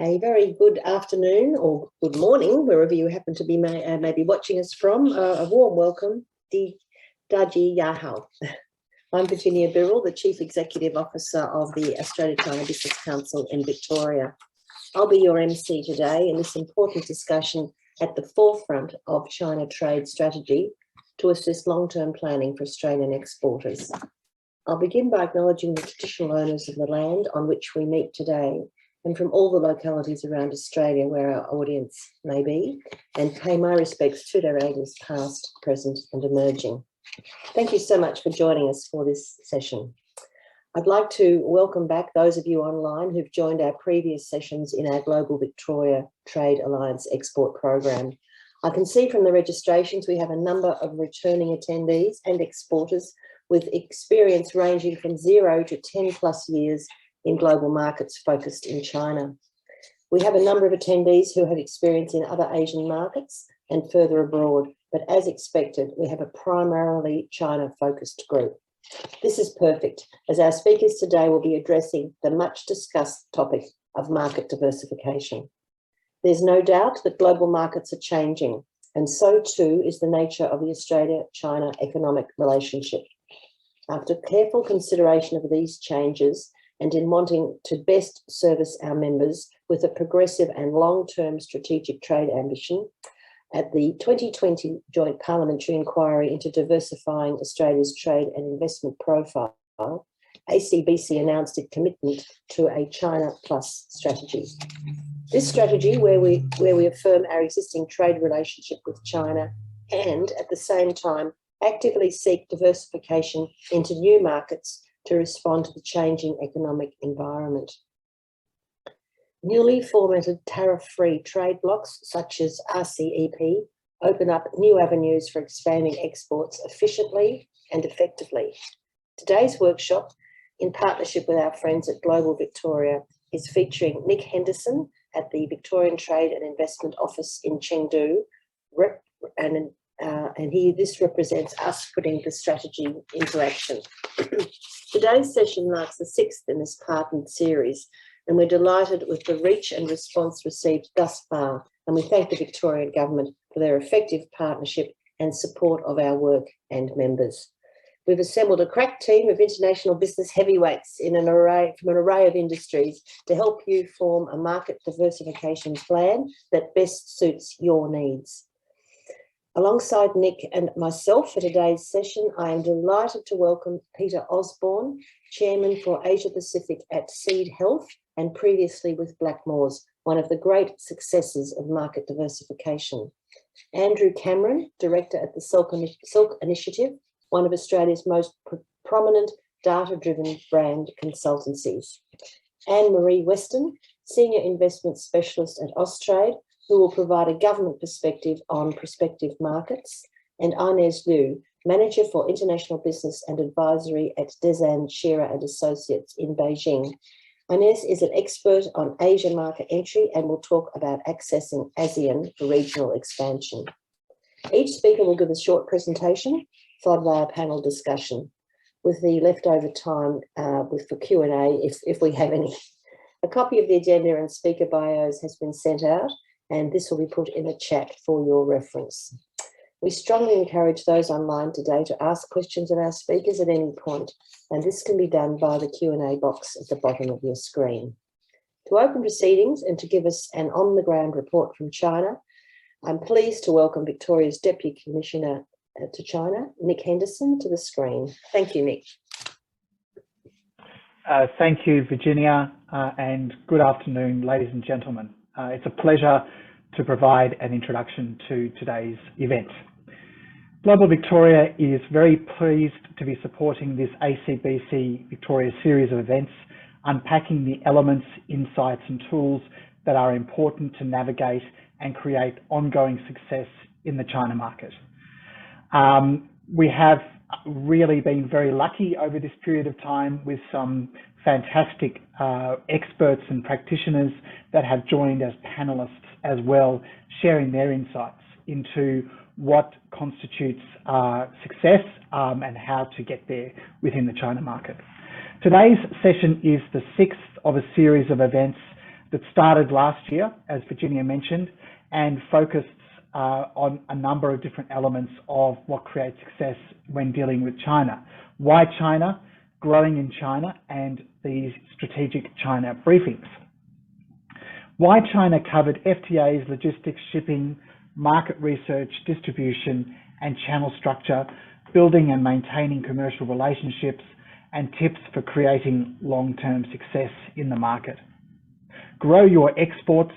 A very good afternoon or good morning, wherever you happen to be maybe watching us from. A warm welcome, Di Daji Yahao. I'm Virginia Birrell, the Chief Executive Officer of the Austrade-China Business Council in Victoria. I'll be your MC today in this important discussion at the forefront of China trade strategy to assist long-term planning for Australian exporters. I'll begin by acknowledging the traditional owners of the land on which we meet today and from all the localities around Australia where our audience may be, and pay my respects to their elders past, present and emerging. Thank you so much for joining us for this session. I'd like to welcome back those of you online who've joined our previous sessions in our Global Victoria Trade Alliance Export Program. I can see from the registrations we have a number of returning attendees and exporters with experience ranging from 0 to 10 plus years in global markets focused in China. We have a number of attendees who have experience in other Asian markets and further abroad, but as expected, we have a primarily China-focused group. This is perfect, as our speakers today will be addressing the much discussed topic of market diversification. There's no doubt that global markets are changing, and so too is the nature of the Australia-China economic relationship. After careful consideration of these changes, and in wanting to best service our members with a progressive and long-term strategic trade ambition, at the 2020 Joint Parliamentary Inquiry into Diversifying Australia's Trade and Investment Profile, ACBC announced its commitment to a China Plus strategy. This strategy, where we affirm our existing trade relationship with China and at the same time actively seek diversification into new markets to respond to the changing economic environment. Newly formatted tariff-free trade blocs such as RCEP open up new avenues for expanding exports efficiently and effectively. Today's workshop, in partnership with our friends at Global Victoria, is featuring Nick Henderson at the Victorian Trade and Investment Office in Chengdu, this represents us putting the strategy into action. Today's session marks the 6th in this partnered series, and we're delighted with the reach and response received thus far, and we thank the Victorian Government for their effective partnership and support of our work and members. We've assembled a crack team of international business heavyweights from an array of industries to help you form a market diversification plan that best suits your needs. Alongside Nick and myself for today's session, I am delighted to welcome Peter Osborne, Chairman for Asia Pacific at Seed Health and previously with Blackmores, one of the great successes of market diversification. Andrew Cameron, Director at the Silk Initiative, one of Australia's most prominent data-driven brand consultancies. And Maree Weston, Senior Investment Specialist at Austrade, who will provide a government perspective on prospective markets, and Ines Liu, Manager for International Business and Advisory at Desan Shearer and Associates in Beijing. Ines is an expert on Asia market entry and will talk about accessing ASEAN for regional expansion. Each speaker will give a short presentation, followed by a panel discussion, with the leftover time for Q&A if we have any. A copy of the agenda and speaker bios has been sent out, and this will be put in the chat for your reference. We strongly encourage those online today to ask questions of our speakers at any point, and this can be done via the Q&A box at the bottom of your screen. To open proceedings and to give us an on-the-ground report from China, I'm pleased to welcome Victoria's Deputy Commissioner to China, Nick Henderson, to the screen. Thank you, Nick. Thank you, Virginia, and good afternoon, ladies and gentlemen. It's a pleasure to provide an introduction to today's event. Global Victoria is very pleased to be supporting this ACBC Victoria series of events, unpacking the elements, insights and tools that are important to navigate and create ongoing success in the China market. We have really been very lucky over this period of time with some fantastic experts and practitioners that have joined as panelists as well, sharing their insights into what constitutes success and how to get there within the China market. Today's session is the 6th of a series of events. that started last year, as Virginia mentioned, and focused on a number of different elements of what creates success when dealing with China. Why China, growing in China, and these strategic China briefings. Why China covered FTAs, logistics, shipping, market research, distribution, and channel structure, building and maintaining commercial relationships, and tips for creating long-term success in the market. Grow your exports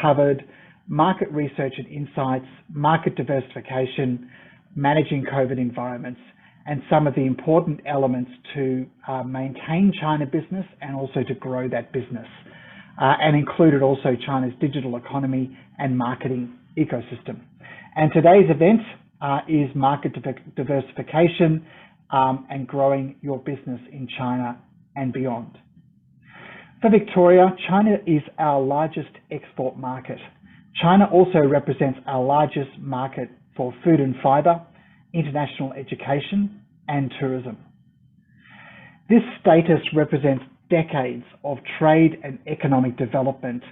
covered market research and insights, market diversification, managing COVID environments, and some of the important elements to maintain China business and also to grow that business. And included also China's digital economy and marketing ecosystem. And today's event is market diversification and growing your business in China and beyond. For Victoria, China is our largest export market. China also represents our largest market for food and fibre, international education, and tourism. This status represents decades of trade and economic development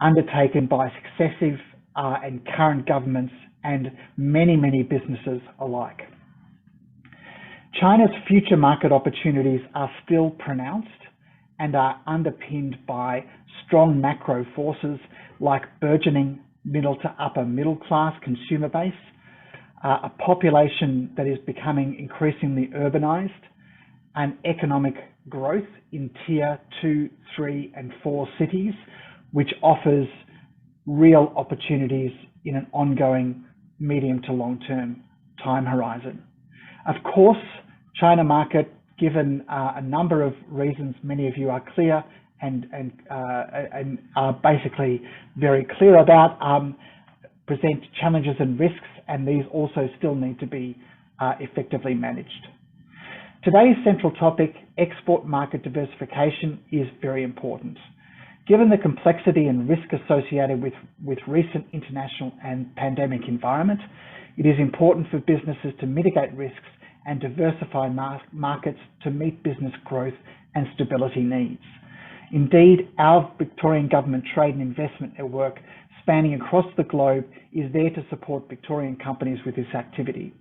undertaken by successive and current governments and many, many businesses alike. China's future market opportunities are still pronounced and are underpinned by strong macro forces like burgeoning middle to upper middle class consumer base, a population that is becoming increasingly urbanized, and economic growth in tier 2, 3, and 4 cities, which offers real opportunities in an ongoing medium to long-term time horizon. Of course, China market, given a number of reasons many of you are clear and are basically very clear about, present challenges and risks, and these also still need to be effectively managed. Today's central topic, export market diversification, is very important. Given the complexity and risk associated with recent international and pandemic environment, it is important for businesses to mitigate risks and diversify markets to meet business growth and stability needs. Indeed, our Victorian Government Trade and Investment Network, spanning across the globe, is there to support Victorian companies with this activity.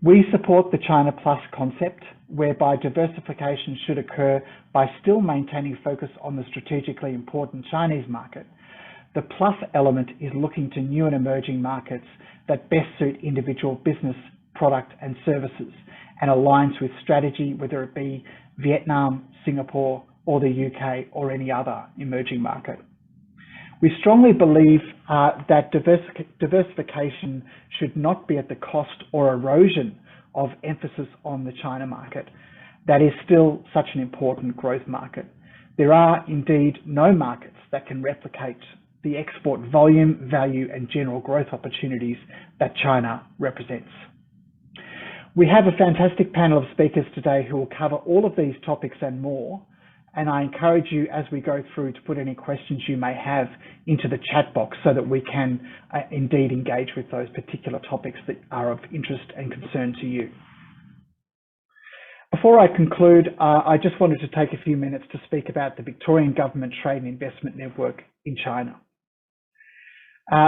We support the China Plus concept, whereby diversification should occur by still maintaining focus on the strategically important Chinese market. The plus element is looking to new and emerging markets that best suit individual business, product and services and aligns with strategy, whether it be Vietnam, Singapore, or the UK, or any other emerging market. We strongly believe that diversification should not be at the cost or erosion of emphasis on the China market. That is still such an important growth market. There are indeed no markets that can replicate the export volume, value, and general growth opportunities that China represents. We have a fantastic panel of speakers today who will cover all of these topics and more. And I encourage you, as we go through, to put any questions you may have into the chat box so that we can indeed engage with those particular topics that are of interest and concern to you. Before I conclude, I just wanted to take a few minutes to speak about the Victorian Government Trade and Investment Network in China.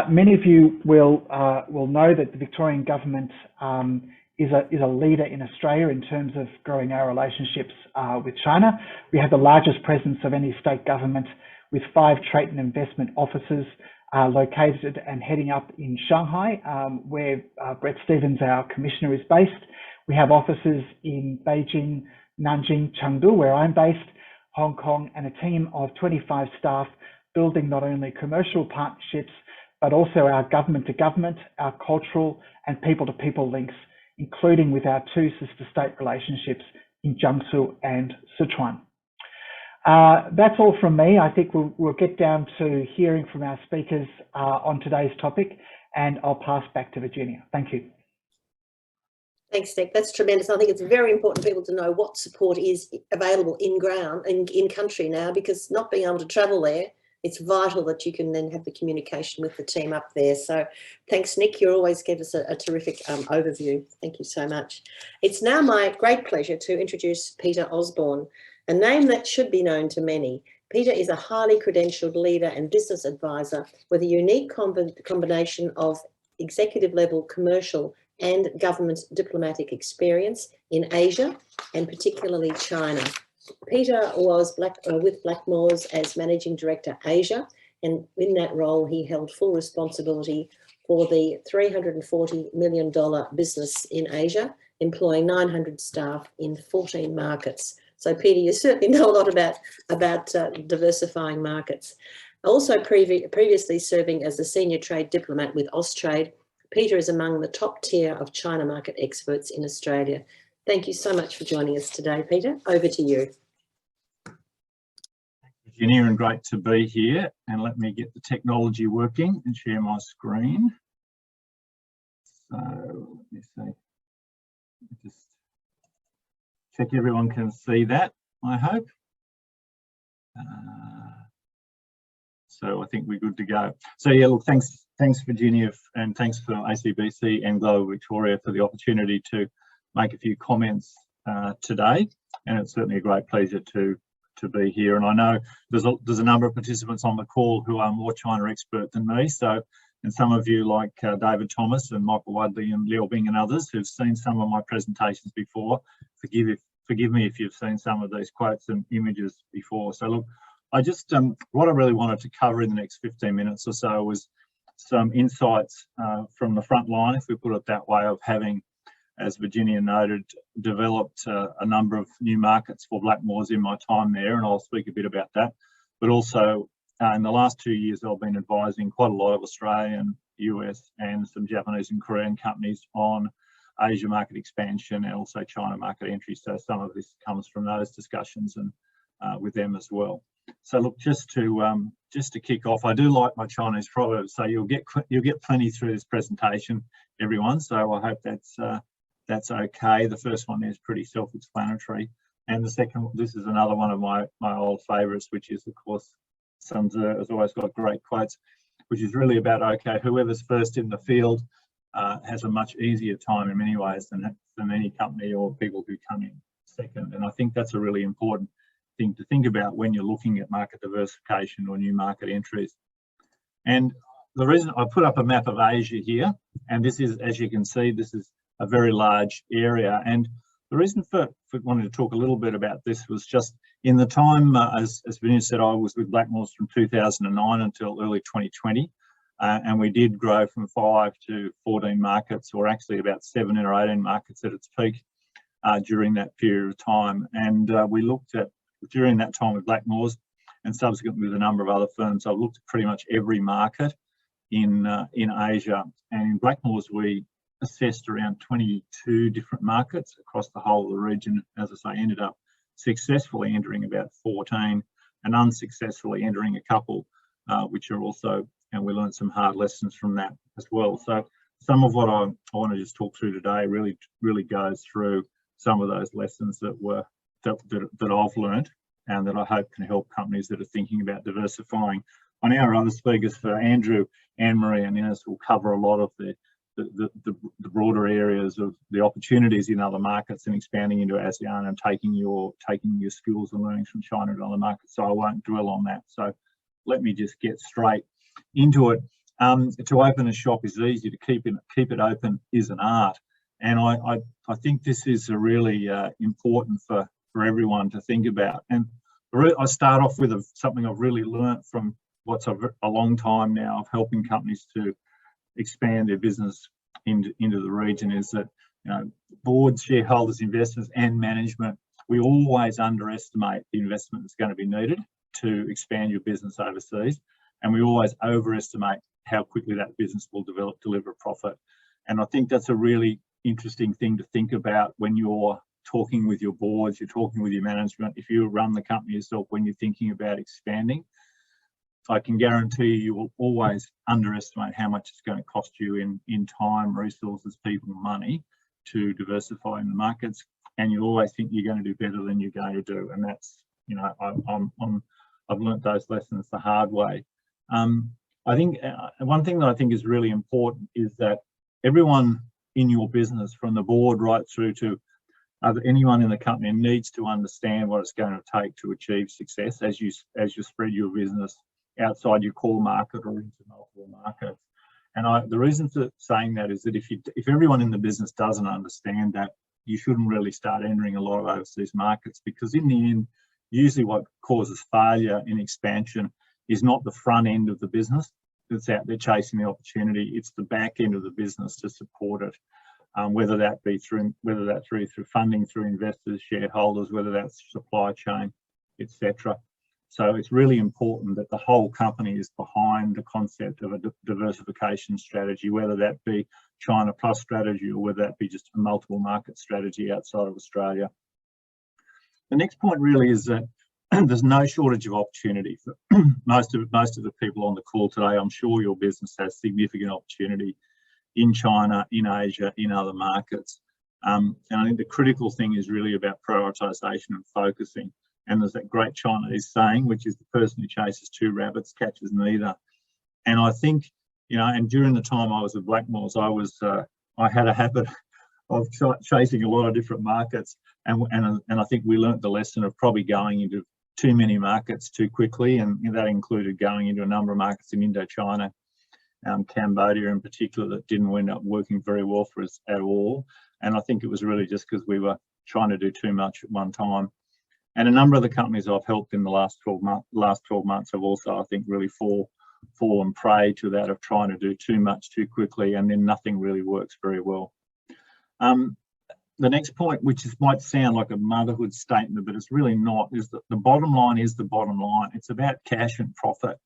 Many of you will know that the Victorian Government is a leader in Australia in terms of growing our relationships with China. We have the largest presence of any state government, with 5 trade and investment offices located and heading up in Shanghai, where Brett Stevens, our commissioner, is based. We have offices in Beijing, Nanjing, Chengdu, where I'm based, Hong Kong, and a team of 25 staff building not only commercial partnerships, but also our government to government, our cultural and people to people links, including with our 2 sister state relationships in Jiangsu and Sichuan. That's all from me. I think we'll get down to hearing from our speakers on today's topic, and I'll pass back to Virginia. Thank you. Thanks, Nick. That's tremendous. I think it's very important for people to know what support is available in country now, because not being able to travel there, it's vital that you can then have the communication with the team up there. So thanks, Nick. You always give us a terrific overview. Thank you so much. It's now my great pleasure to introduce Peter Osborne, a name that should be known to many. Peter is a highly credentialed leader and business advisor with a unique combination of executive level commercial and government diplomatic experience in Asia and particularly China. Peter was with Blackmores as Managing Director Asia, and in that role he held full responsibility for the $340 million business in Asia, employing 900 staff in 14 markets. So Peter, you certainly know a lot about diversifying markets. Also previously serving as the Senior Trade Diplomat with Austrade, Peter is among the top tier of China market experts in Australia. Thank you so much for joining us today, Peter. Over to you. Virginia, and great to be here. And let me get the technology working and share my screen. So let me see. Just check everyone can see that, I hope. So I think we're good to go. So yeah, look, thanks Virginia, and thanks for ACBC and Global Victoria for the opportunity to make a few comments today. And it's certainly a great pleasure to be here. And I know there's a number of participants on the call who are more China expert than me. So, and some of you like David Thomas and Michael Wadley and Liu Bing and others who've seen some of my presentations before, forgive me if you've seen some of these quotes and images before. So look, I just, what I really wanted to cover in the next 15 minutes or so was some insights from the front line, if we put it that way, of having, as Virginia noted, developed a number of new markets for Blackmores in my time there, and I'll speak a bit about that. But also, in the last 2 years, I've been advising quite a lot of Australian, US, and some Japanese and Korean companies on Asia market expansion and also China market entry. So some of this comes from those discussions and with them as well. So look, just to kick off, I do like my Chinese proverb, so you'll get plenty through this presentation, everyone. So I hope that's okay. The first one is pretty self-explanatory, and the second, this is another one of my old favourites, which is of course Sun Tzu has always got great quotes, which is really about, okay, whoever's first in the field has a much easier time in many ways than any company or people who come in second. And I think that's a really important thing to think about when you're looking at market diversification or new market entries. And the reason I put up a map of Asia here, and this is, as you can see, this is a very large area. And the reason for wanting to talk a little bit about this was just in the time, as Virginia said, I was with Blackmores from 2009 until early 2020. And we did grow from 5 to 14 markets, or actually about 7 or 18 markets at its peak during that period of time. And we looked at, during that time with Blackmores and subsequently with a number of other firms, I've looked at pretty much every market in Asia. And in Blackmores, we assessed around 22 different markets across the whole of the region. As I say, ended up successfully entering about 14 and unsuccessfully entering a couple, which are also, and we learned some hard lessons from that as well. So some of what I want to just talk through today really goes through some of those lessons that I've learned and that I hope can help companies that are thinking about diversifying. On our other speakers, for Andrew, Anne-Marie and Ines, will cover a lot of the broader areas of the opportunities in other markets and expanding into ASEAN and taking your skills and learnings from China to other markets. So I won't dwell on that. So let me just get straight into it. To open a shop is easy, to keep it open is an art. And I think this is a really important for everyone to think about. And I start off with something I've really learnt from what's a long time now of helping companies to expand their business into the region, is that, you know, boards, shareholders, investors and management, we always underestimate the investment that's going to be needed to expand your business overseas, and we always overestimate how quickly that business will deliver a profit. And I think that's a really interesting thing to think about when you're talking with your boards, you're talking with your management. If you run the company yourself, when you're thinking about expanding, I can guarantee you will always underestimate how much it's going to cost you in time, resources, people, money to diversify in the markets, and you'll always think you're going to do better than you're going to do. And that's, you know, I've learnt those lessons the hard way. I think one thing that I think is really important is that everyone in your business, from the board right through to anyone in the company needs to understand what it's going to take to achieve success as you spread your business outside your core market or into multiple markets. And the reason for saying that is that if everyone in the business doesn't understand that, you shouldn't really start entering a lot of overseas markets, because in the end, usually what causes failure in expansion is not the front end of the business that's out there chasing the opportunity. It's the back end of the business to support it, whether that be through funding, through investors, shareholders, whether that's supply chain, etc. So it's really important that the whole company is behind the concept of a diversification strategy, whether that be China plus strategy or whether that be just a multiple market strategy outside of Australia. The next point really is that there's no shortage of opportunity for most of the people on the call today. I'm sure your business has significant opportunity in China, in Asia, in other markets. And I think the critical thing is really about prioritisation and focusing. And there's that great Chinese saying, which is the person who chases two rabbits catches neither. And I think, and during the time I was at Blackmores, I had a habit of chasing a lot of different markets. And I think we learnt the lesson of probably going into too many markets too quickly. And that included going into a number of markets in Indochina, Cambodia in particular, that didn't end up working very well for us at all. And I think it was really just because we were trying to do too much at one time. And a number of the companies I've helped in the last 12 months have also, I think, really fallen prey to that of trying to do too much too quickly, and then nothing really works very well. The next point, which might sound like a motherhood statement, but it's really not, is that the bottom line is the bottom line. It's about cash and profit.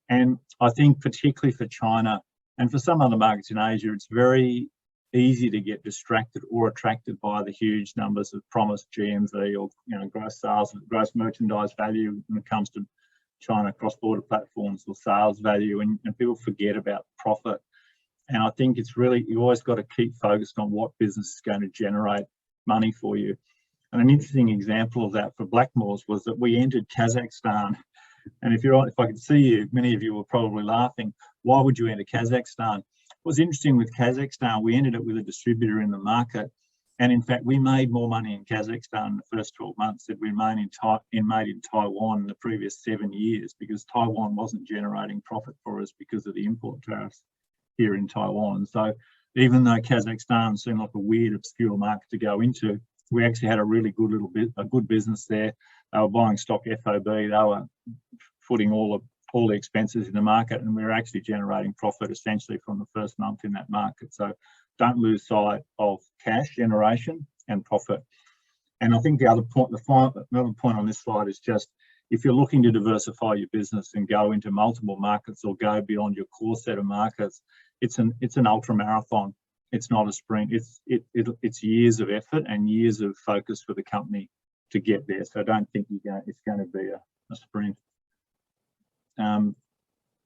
And I think particularly for China and for some other markets in Asia, it's very easy to get distracted or attracted by the huge numbers of promised GMV or gross sales, gross merchandise value when it comes to China cross-border platforms, or sales value, and people forget about profit. And I think it's really, you always got to keep focused on what business is going to generate money for you. And an interesting example of that for Blackmores was that we entered Kazakhstan. And if I could see you, many of you were probably laughing. Why would you enter Kazakhstan? What's interesting with Kazakhstan, we ended up with a distributor in the market. And in fact, we made more money in Kazakhstan in the first 12 months than we made in Taiwan in the previous 7 years, because Taiwan wasn't generating profit for us because of the import tariffs here in Taiwan. So even though Kazakhstan seemed like a weird, obscure market to go into, we actually had a really good business there. They were buying stock FOB. They were footing all the expenses in the market, and we were actually generating profit essentially from the first month in that market. So don't lose sight of cash generation and profit. And I think another point on this slide is just, if you're looking to diversify your business and go into multiple markets or go beyond your core set of markets, it's an ultra marathon. It's not a sprint. It's years of effort and years of focus for the company to get there. So don't think it's going to be a sprint.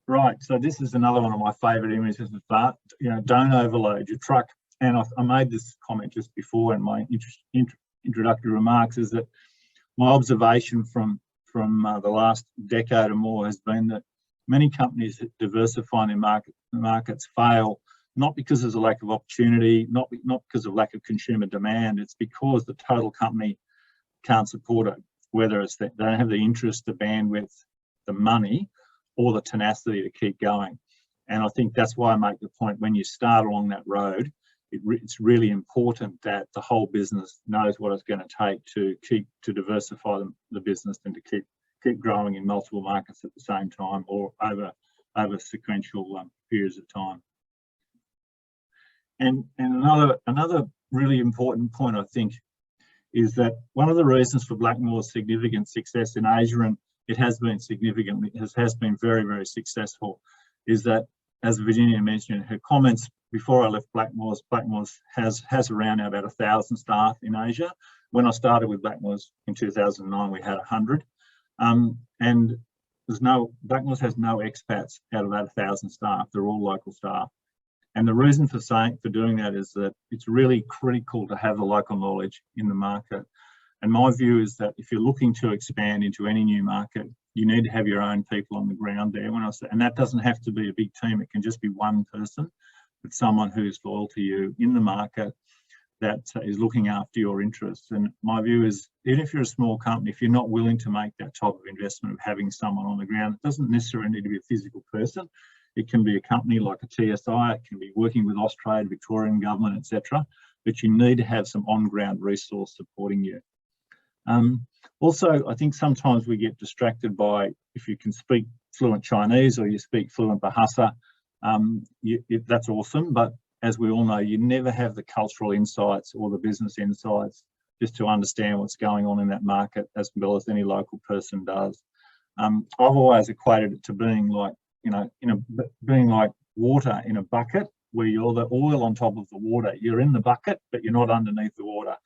Right, so this is another one of my favourite images, but don't overload your truck. And I made this comment just before in my introductory remarks, is that my observation from the last decade or more has been that many companies that diversify their markets fail, not because there's a lack of opportunity, not because of lack of consumer demand. It's because the total company can't support it, whether it's that they don't have the interest, the bandwidth, the money, or the tenacity to keep going. And I think that's why I make the point, when you start along that road, it's really important that the whole business knows what it's going to take to diversify the business and to keep growing in multiple markets at the same time, or over sequential periods of time. And another really important point, I think, is that one of the reasons for Blackmore's significant success in Asia, and it has been very, very successful, is that, as Virginia mentioned in her comments, before I left Blackmores has around now about 1,000 staff in Asia. When I started with Blackmores in 2009, we had 100. And Blackmores has no expats out of that 1,000 staff. They're all local staff. And the reason for doing that is that it's really critical to have the local knowledge in the market. And my view is that if you're looking to expand into any new market, you need to have your own people on the ground there. And that doesn't have to be a big team. It can just be one person, but someone who's loyal to you in the market, that is looking after your interests. And my view is, even if you're a small company, if you're not willing to make that type of investment of having someone on the ground, it doesn't necessarily need to be a physical person. It can be a company like a TSI, it can be working with Austrade, Victorian Government, etc. But you need to have some on-ground resource supporting you. Also, I think sometimes we get distracted by, if you can speak fluent Chinese or you speak fluent Bahasa, that's awesome. But as we all know, you never have the cultural insights or the business insights just to understand what's going on in that market as well as any local person does. I've always equated it to being like, being like water in a bucket, where you're the oil on top of the water. You're in the bucket, but you're not underneath the water.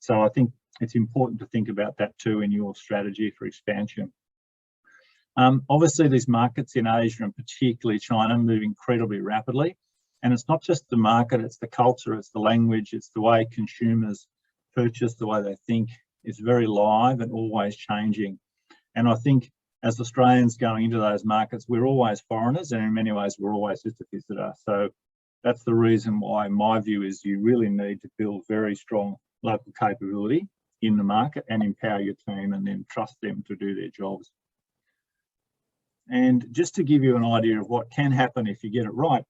So I think it's important to think about that too in your strategy for expansion. Obviously, these markets in Asia and particularly China move incredibly rapidly. And it's not just the market, it's the culture, it's the language, it's the way consumers purchase, the way they think. It's very live and always changing. And I think as Australians going into those markets, we're always foreigners, and in many ways, we're always just a visitor. So that's the reason why my view is you really need to build very strong local capability in the market and empower your team and then trust them to do their jobs. And just to give you an idea of what can happen if you get it right,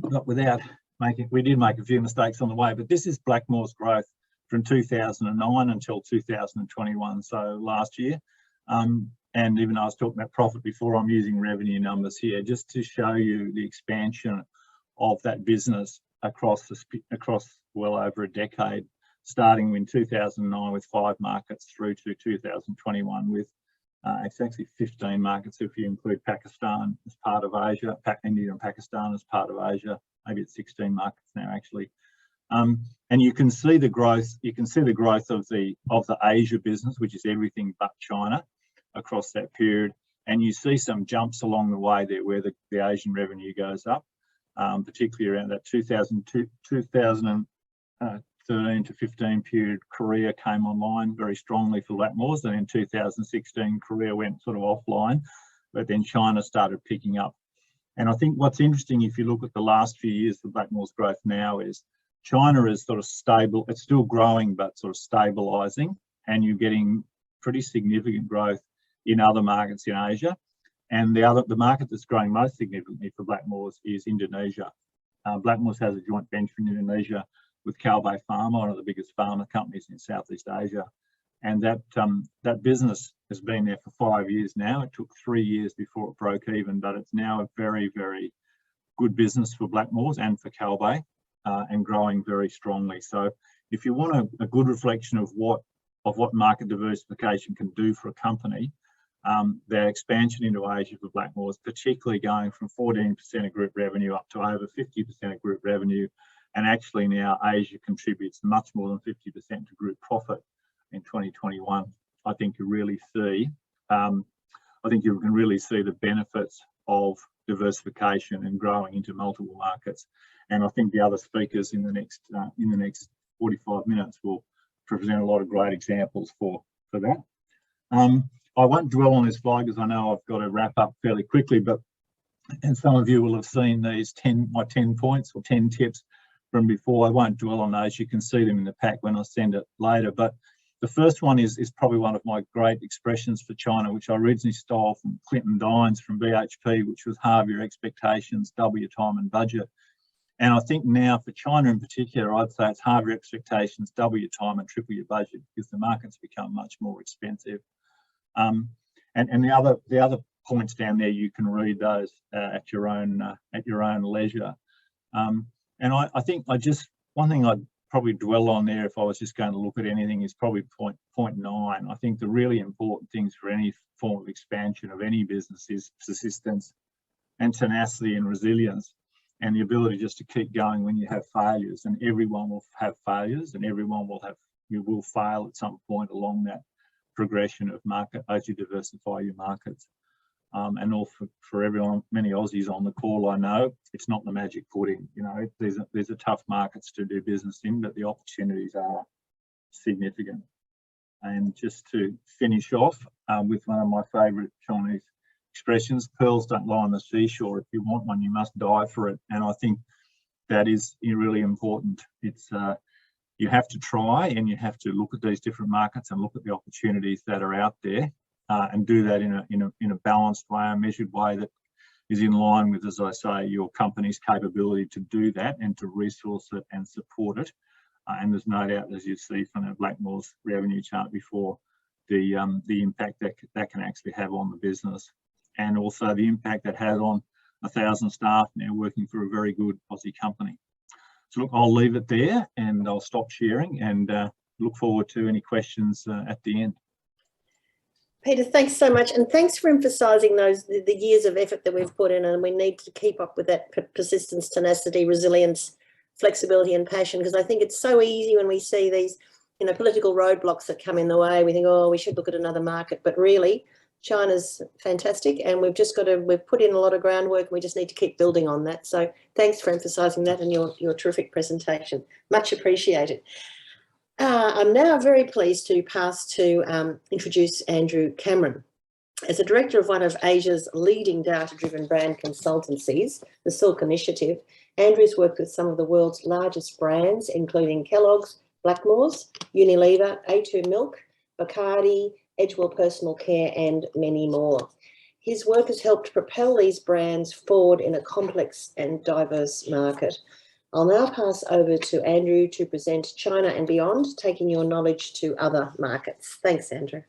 not without making, we did make a few mistakes on the way, but this is Blackmore's growth from 2009 until 2021, so last year. And even though I was talking about profit before, I'm using revenue numbers here just to show you the expansion of that business across well over a decade, starting in 2009 with 5 markets through to 2021 with it's actually 15 markets if you include Pakistan as part of Asia, India and Pakistan as part of Asia. Maybe it's 16 markets now actually. And you can see the growth. You can see the growth of the Asia business, which is everything but China, across that period. And you see some jumps along the way there where the Asian revenue goes up, particularly around that 2013 to 15 period. Korea came online very strongly for Blackmore's, and in 2016 Korea went sort of offline, but then China started picking up. And I think what's interesting, if you look at the last few years for Blackmore's growth now, is China is sort of stable. It's still growing, but sort of stabilizing, and you're getting pretty significant growth in other markets in Asia. And the market that's growing most significantly for Blackmore's is Indonesia. Blackmore's has a joint venture in Indonesia with Kalbe Pharma, one of the biggest pharma companies in Southeast Asia. And that business has been there for 5 years now. It took 3 years before it broke even, but it's now a very, very good business for Blackmore's and for Kalbe, and growing very strongly. So if you want a good reflection of what market diversification can do for a company, their expansion into Asia for Blackmore's, particularly going from 14% of group revenue up to over 50% of group revenue, and actually now Asia contributes much more than 50% to group profit in 2021. I think you really see, I think you can really see the benefits of diversification and growing into multiple markets. And I think the other speakers in the next 45 minutes will present a lot of great examples for that. I won't dwell on this slide because I know I've got to wrap up fairly quickly, and some of you will have seen these my 10 points or 10 tips from before. I won't dwell on those. You can see them in the pack when I send it later. But the first one is probably one of my great expressions for China, which I originally stole from Clinton Dines from BHP, which was halve your expectations, double your time and budget. And I think now for China in particular, I'd say it's halve your expectations, double your time and triple your budget, because the market's become much more expensive. And the other points down there, you can read those at your own leisure. And I think one thing I'd probably dwell on there if I was just going to look at anything is probably point 9. I think the really important things for any form of expansion of any business is persistence and tenacity and resilience, and the ability just to keep going when you have failures. And everyone will have failures, and you will fail at some point along that progression of market as you diversify your markets. And all for everyone, many Aussies on the call, I know it's not the magic pudding. You know, these are tough markets to do business in, but the opportunities are significant. And just to finish off with one of my favourite Chinese expressions, pearls don't lie on the seashore. If you want one, you must die for it. And I think that is really important. It's you have to try and you have to look at these different markets and look at the opportunities that are out there, and do that in a balanced way, a measured way that is in line with, as I say, your company's capability to do that and to resource it and support it. And there's no doubt, as you see from that Blackmore's revenue chart before, the impact that can actually have on the business, and also the impact that has on 1,000 staff now working for a very good Aussie company. So look, I'll leave it there and I'll stop sharing and look forward to any questions at the end. Peter, thanks so much, and thanks for emphasising the years of effort that we've put in, and we need to keep up with that persistence, tenacity, resilience, flexibility and passion, because I think it's so easy when we see these, you know, political roadblocks that come in the way. We think, oh, we should look at another market, but really China's fantastic, and we've put in a lot of groundwork, and we just need to keep building on that. So thanks for emphasising that and your terrific presentation. Much appreciated. I'm now very pleased to introduce Andrew Cameron. As a director of one of Asia's leading data-driven brand consultancies, the Silk Initiative, Andrew's worked with some of the world's largest brands, including Kellogg's, Blackmore's, Unilever, A2 Milk, Bacardi, Edgewell Personal Care, and many more. His work has helped propel these brands forward in a complex and diverse market. I'll now pass over to Andrew to present China and beyond, taking your knowledge to other markets. Thanks, Andrew.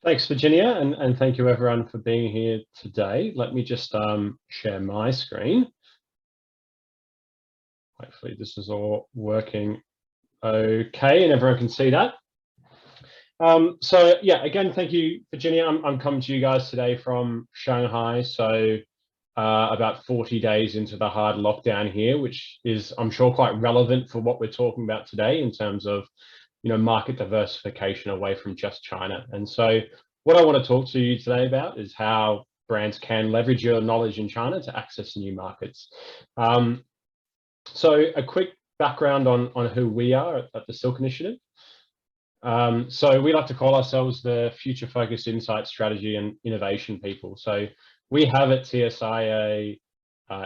Thanks, Virginia, and thank you everyone for being here today. Let me just share my screen. Hopefully this is all working okay and everyone can see that. So yeah, again, thank you, Virginia. I'm coming to you guys today from Shanghai. So about 40 days into the hard lockdown here, which is, I'm sure, quite relevant for what we're talking about today in terms of, you know, market diversification away from just China. And so what I want to talk to you today about is how brands can leverage your knowledge in China to access new markets. So a quick background on who we are at the Silk Initiative. So we like to call ourselves the future focused insight, strategy and innovation people. So we have at TSI a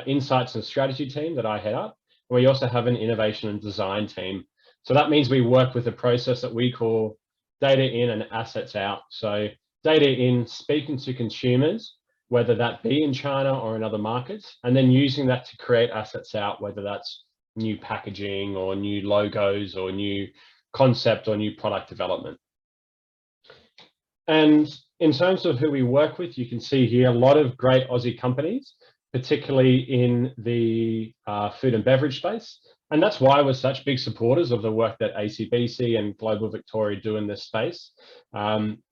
insights and strategy team that I head up. We also have an innovation and design team. So that means we work with a process that we call data in and assets out. So data in, speaking to consumers, whether that be in China or in other markets, and then using that to create assets out, whether that's new packaging or new logos or new concept or new product development. And in terms of who we work with, you can see here a lot of great Aussie companies, particularly in the food and beverage space. And that's why we're such big supporters of the work that ACBC and Global Victoria do in this space.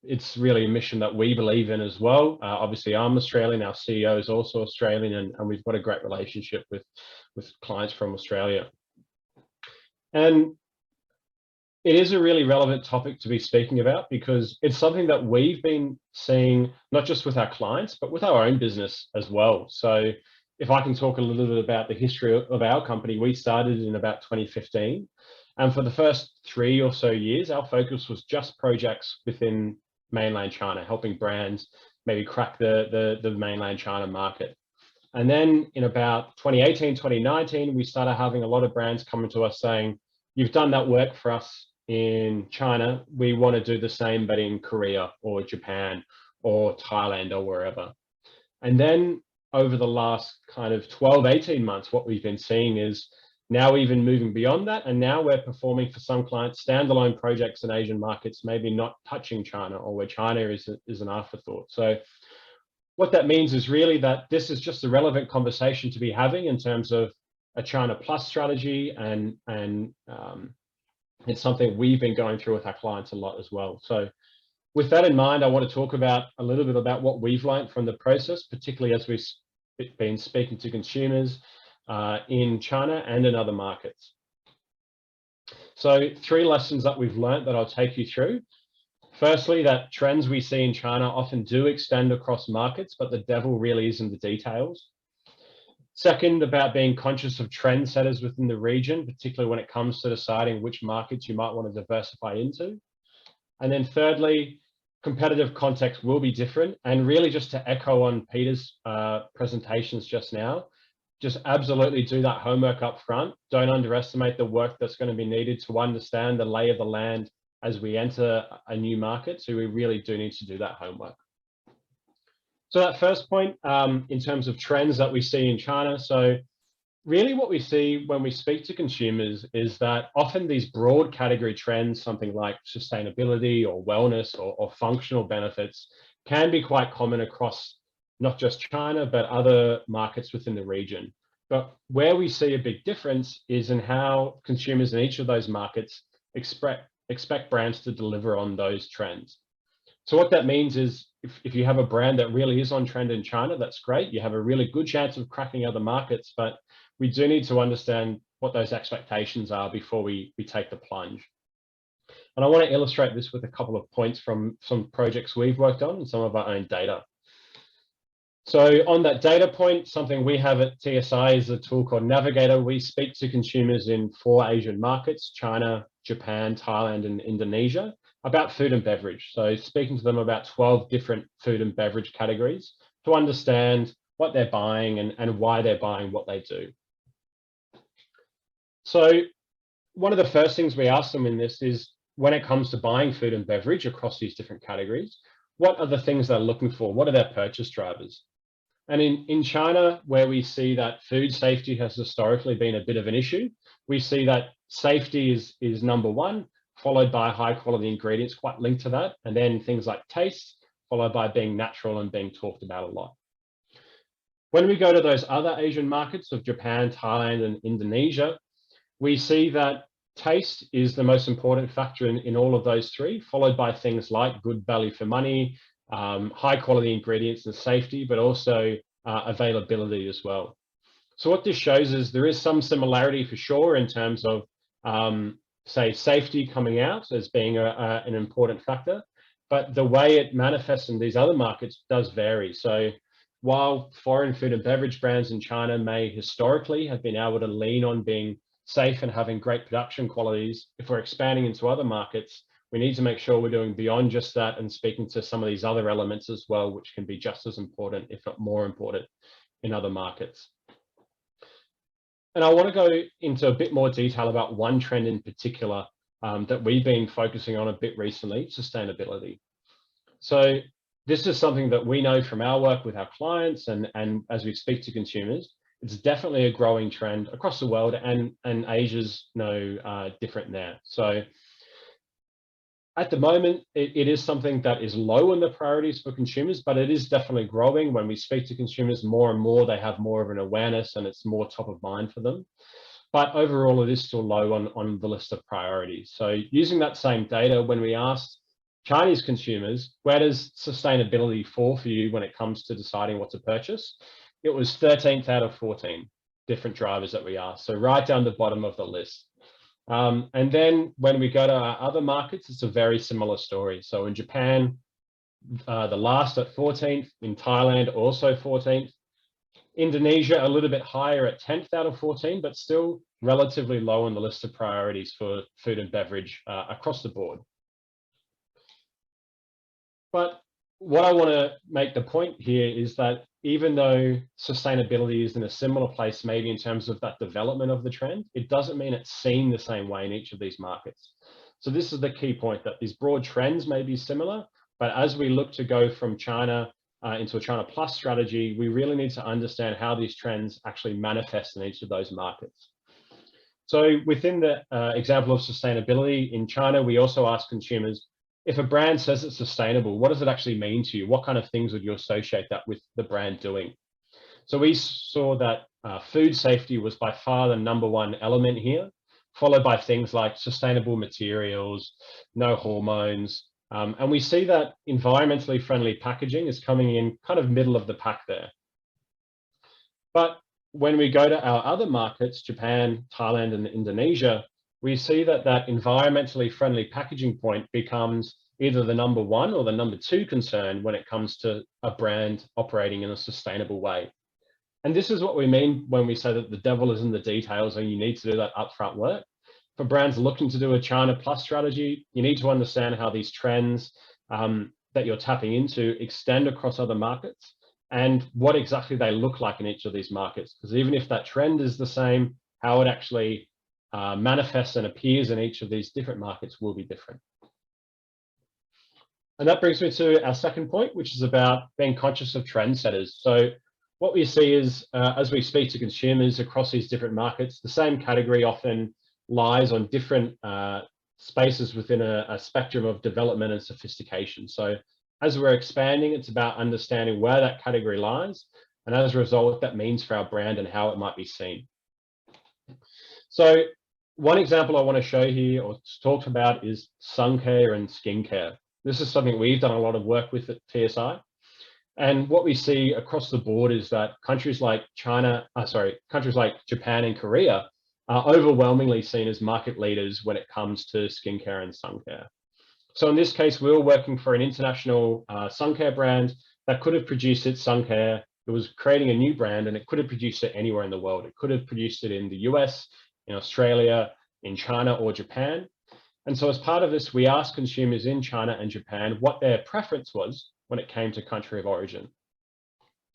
It's really a mission that we believe in as well. Obviously, I'm Australian, our CEO is also Australian, and we've got a great relationship with clients from Australia. And it is a really relevant topic to be speaking about because it's something that we've been seeing, not just with our clients, but with our own business as well. So if I can talk a little bit about the history of our company, we started in about 2015. And for the first 3 or so years, our focus was just projects within mainland China, helping brands maybe crack the mainland China market. And then in about 2018, 2019, we started having a lot of brands coming to us saying, you've done that work for us in China, we want to do the same, but in Korea or Japan or Thailand or wherever. And then over the last kind of 12, 18 months, what we've been seeing is now even moving beyond that. And now we're performing for some clients standalone projects in Asian markets, maybe not touching China or where China is an afterthought. So what that means is really that this is just a relevant conversation to be having in terms of a China Plus strategy, and it's something we've been going through with our clients a lot as well. So with that in mind, I want to talk about a little bit about what we've learned from the process, particularly as we've been speaking to consumers in China and in other markets. So 3 lessons that we've learned that I'll take you through. Firstly, that trends we see in China often do extend across markets, but the devil really is in the details. Second, about being conscious of trendsetters within the region, particularly when it comes to deciding which markets you might want to diversify into. And then thirdly, competitive context will be different. And really just to echo on Peter's presentations just now, just absolutely do that homework up front. Don't underestimate the work that's going to be needed to understand the lay of the land as we enter a new market. So we really do need to do that homework. So that first point, in terms of trends that we see in China. So really what we see when we speak to consumers is that often these broad category trends, something like sustainability or wellness or functional benefits, can be quite common across not just China, but other markets within the region. But where we see a big difference is in how consumers in each of those markets expect brands to deliver on those trends. So what that means is if you have a brand that really is on trend in China, that's great. You have a really good chance of cracking other markets, but we do need to understand what those expectations are before we take the plunge. And I want to illustrate this with a couple of points from some projects we've worked on and some of our own data. So on that data point, something we have at TSI is a tool called Navigator. We speak to consumers in 4 Asian markets, China, Japan, Thailand, and Indonesia, about food and beverage. So speaking to them about 12 different food and beverage categories to understand what they're buying and why they're buying what they do. So one of the first things we ask them in this is, when it comes to buying food and beverage across these different categories, what are the things they're looking for? What are their purchase drivers? And in China, where we see that food safety has historically been a bit of an issue, we see that safety is number 1, followed by high quality ingredients, quite linked to that. And then things like taste, followed by being natural and being talked about a lot. When we go to those other Asian markets of Japan, Thailand, and Indonesia, we see that taste is the most important factor in all of those 3, followed by things like good value for money, high quality ingredients and safety, but also availability as well. So what this shows is there is some similarity for sure in terms of, say, safety coming out as being an important factor, but the way it manifests in these other markets does vary. So while foreign food and beverage brands in China may historically have been able to lean on being safe and having great production qualities, if we're expanding into other markets, we need to make sure we're doing beyond just that and speaking to some of these other elements as well, which can be just as important, if not more important, in other markets. And I want to go into a bit more detail about one trend in particular that we've been focusing on a bit recently, sustainability. So this is something that we know from our work with our clients and as we speak to consumers, it's definitely a growing trend across the world, and Asia's no different there. So at the moment, it is something that is low on the priorities for consumers, but it is definitely growing. When we speak to consumers more and more, they have more of an awareness and it's more top of mind for them. But overall, it is still low on the list of priorities. So using that same data, when we asked Chinese consumers, where does sustainability fall for you when it comes to deciding what to purchase? It was 13th out of 14 different drivers that we asked. So right down the bottom of the list. And then when we go to our other markets, it's a very similar story. So in Japan, the last at 14th, in Thailand, also 14th. Indonesia, a little bit higher at 10th out of 14, but still relatively low on the list of priorities for food and beverage across the board. But what I want to make the point here is that even though sustainability is in a similar place, maybe in terms of that development of the trend, it doesn't mean it's seen the same way in each of these markets. So this is the key point, that these broad trends may be similar, but as we look to go from China into a China Plus strategy, we really need to understand how these trends actually manifest in each of those markets. So within the example of sustainability in China, we also ask consumers, if a brand says it's sustainable, what does it actually mean to you? What kind of things would you associate that with the brand doing? So we saw that food safety was by far the #1 element here, followed by things like sustainable materials, no hormones. And we see that environmentally friendly packaging is coming in kind of middle of the pack there. But when we go to our other markets, Japan, Thailand, and Indonesia, we see that that environmentally friendly packaging point becomes either the #1 or the #2 concern when it comes to a brand operating in a sustainable way. And this is what we mean when we say that the devil is in the details and you need to do that upfront work. For brands looking to do a China Plus strategy, you need to understand how these trends that you're tapping into extend across other markets and what exactly they look like in each of these markets. Because even if that trend is the same, how it actually manifests and appears in each of these different markets will be different. And that brings me to our second point, which is about being conscious of trendsetters. So what we see is, as we speak to consumers across these different markets, the same category often lies on different spaces within a spectrum of development and sophistication. So as we're expanding, it's about understanding where that category lies, and as a result, what that means for our brand and how it might be seen. So one example I want to show here or talk about is sun care and skincare. This is something we've done a lot of work with at TSI. And what we see across the board is that countries like Japan and Korea are overwhelmingly seen as market leaders when it comes to skincare and sun care. So in this case, we were working for an international sun care brand that could have produced its sun care. It was creating a new brand, and it could have produced it anywhere in the world. It could have produced it in the US, in Australia, in China, or Japan. And so as part of this, we asked consumers in China and Japan what their preference was when it came to country of origin.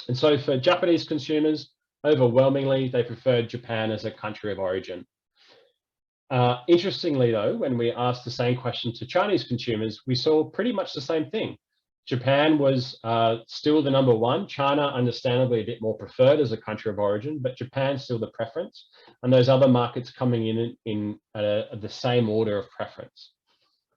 And so for Japanese consumers, overwhelmingly, they preferred Japan as a country of origin. Interestingly, though, when we asked the same question to Chinese consumers, we saw pretty much the same thing. Japan was still the number one. China, understandably, a bit more preferred as a country of origin, but Japan still the preference. And those other markets coming in the same order of preference.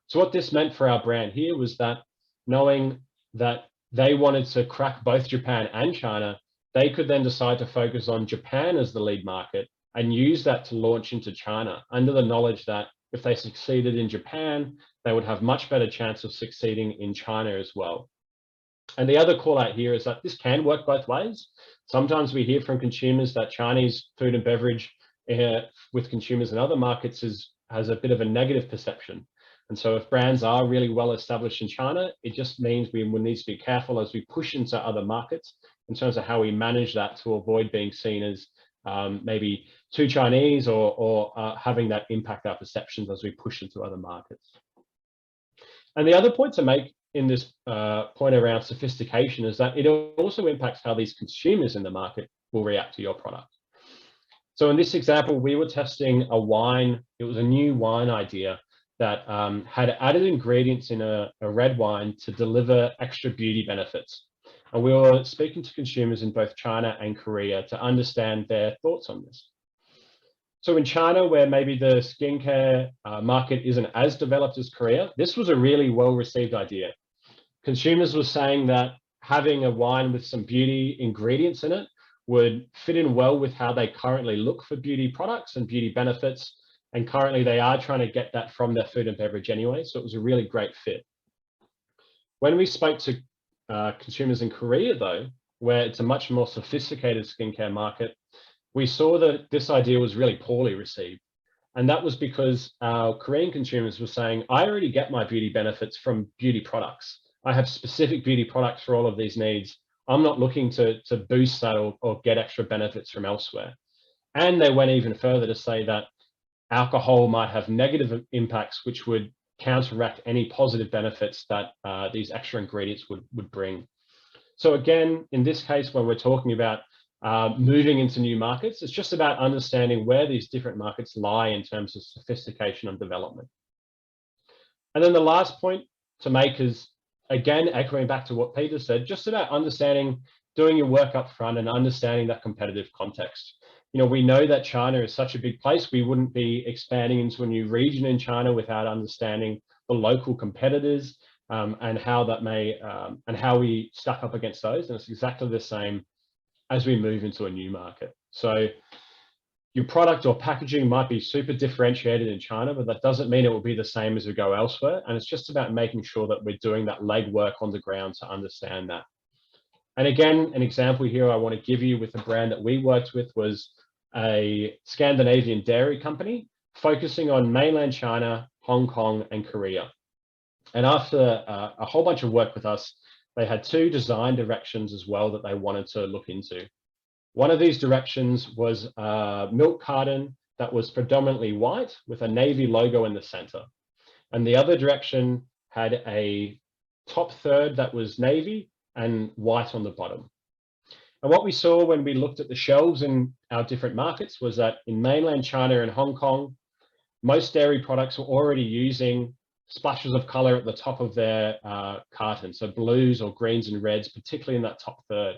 So what this meant for our brand here was that knowing that they wanted to crack both Japan and China, they could then decide to focus on Japan as the lead market and use that to launch into China, under the knowledge that if they succeeded in Japan, they would have much better chance of succeeding in China as well. And the other call out here is that this can work both ways. Sometimes we hear from consumers that Chinese food and beverage with consumers in other markets has a bit of a negative perception. And so if brands are really well established in China, it just means we will need to be careful as we push into other markets in terms of how we manage that to avoid being seen as maybe too Chinese or having that impact our perceptions as we push into other markets. And the other point to make in this point around sophistication is that it also impacts how these consumers in the market will react to your product. So in this example, we were testing a wine. It was a new wine idea that had added ingredients in a red wine to deliver extra beauty benefits. And we were speaking to consumers in both China and Korea to understand their thoughts on this. So in China, where maybe the skincare market isn't as developed as Korea, this was a really well-received idea. Consumers were saying that having a wine with some beauty ingredients in it would fit in well with how they currently look for beauty products and beauty benefits. And currently they are trying to get that from their food and beverage anyway. So it was a really great fit. When we spoke to consumers in Korea, though, where it's a much more sophisticated skincare market, we saw that this idea was really poorly received. And that was because our Korean consumers were saying, I already get my beauty benefits from beauty products. I have specific beauty products for all of these needs. I'm not looking to boost that or get extra benefits from elsewhere. And they went even further to say that alcohol might have negative impacts, which would counteract any positive benefits that these extra ingredients would bring. So again, in this case, when we're talking about moving into new markets, it's just about understanding where these different markets lie in terms of sophistication and development. And then the last point to make is, again, echoing back to what Peter said, just about understanding, doing your work up front and understanding that competitive context. You know, we know that China is such a big place. We wouldn't be expanding into a new region in China without understanding the local competitors and how that may, and how we stack up against those. And it's exactly the same as we move into a new market. So your product or packaging might be super differentiated in China, but that doesn't mean it will be the same as we go elsewhere. And it's just about making sure that we're doing that legwork on the ground to understand that. And again, an example here I want to give you with a brand that we worked with was a Scandinavian dairy company focusing on mainland China, Hong Kong, and Korea. And after a whole bunch of work with us, they had two design directions as well that they wanted to look into. One of these directions was a milk carton that was predominantly white with a navy logo in the center. And the other direction had a top third that was navy and white on the bottom. And what we saw when we looked at the shelves in our different markets was that in mainland China and Hong Kong, most dairy products were already using splashes of color at the top of their carton, so blues or greens and reds, particularly in that top third.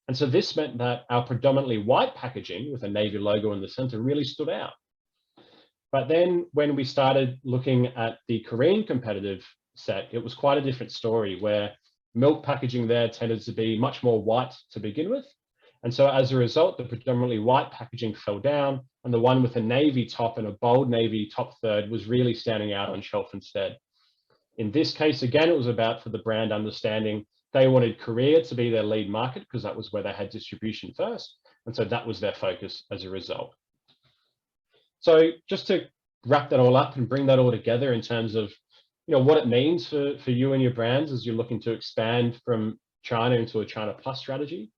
And so this meant that our predominantly white packaging with a navy logo in the center really stood out. But then when we started looking at the Korean competitive set, it was quite a different story, where milk packaging there tended to be much more white to begin with. And so as a result, the predominantly white packaging fell down, and the one with a navy top and a bold navy top third was really standing out on shelf instead. In this case, again, it was about, for the brand, understanding they wanted Korea to be their lead market because that was where they had distribution first. And so that was their focus as a result. So just to wrap that all up and bring that all together in terms of what it means for you and your brands as you're looking to expand from China into a China Plus strategy.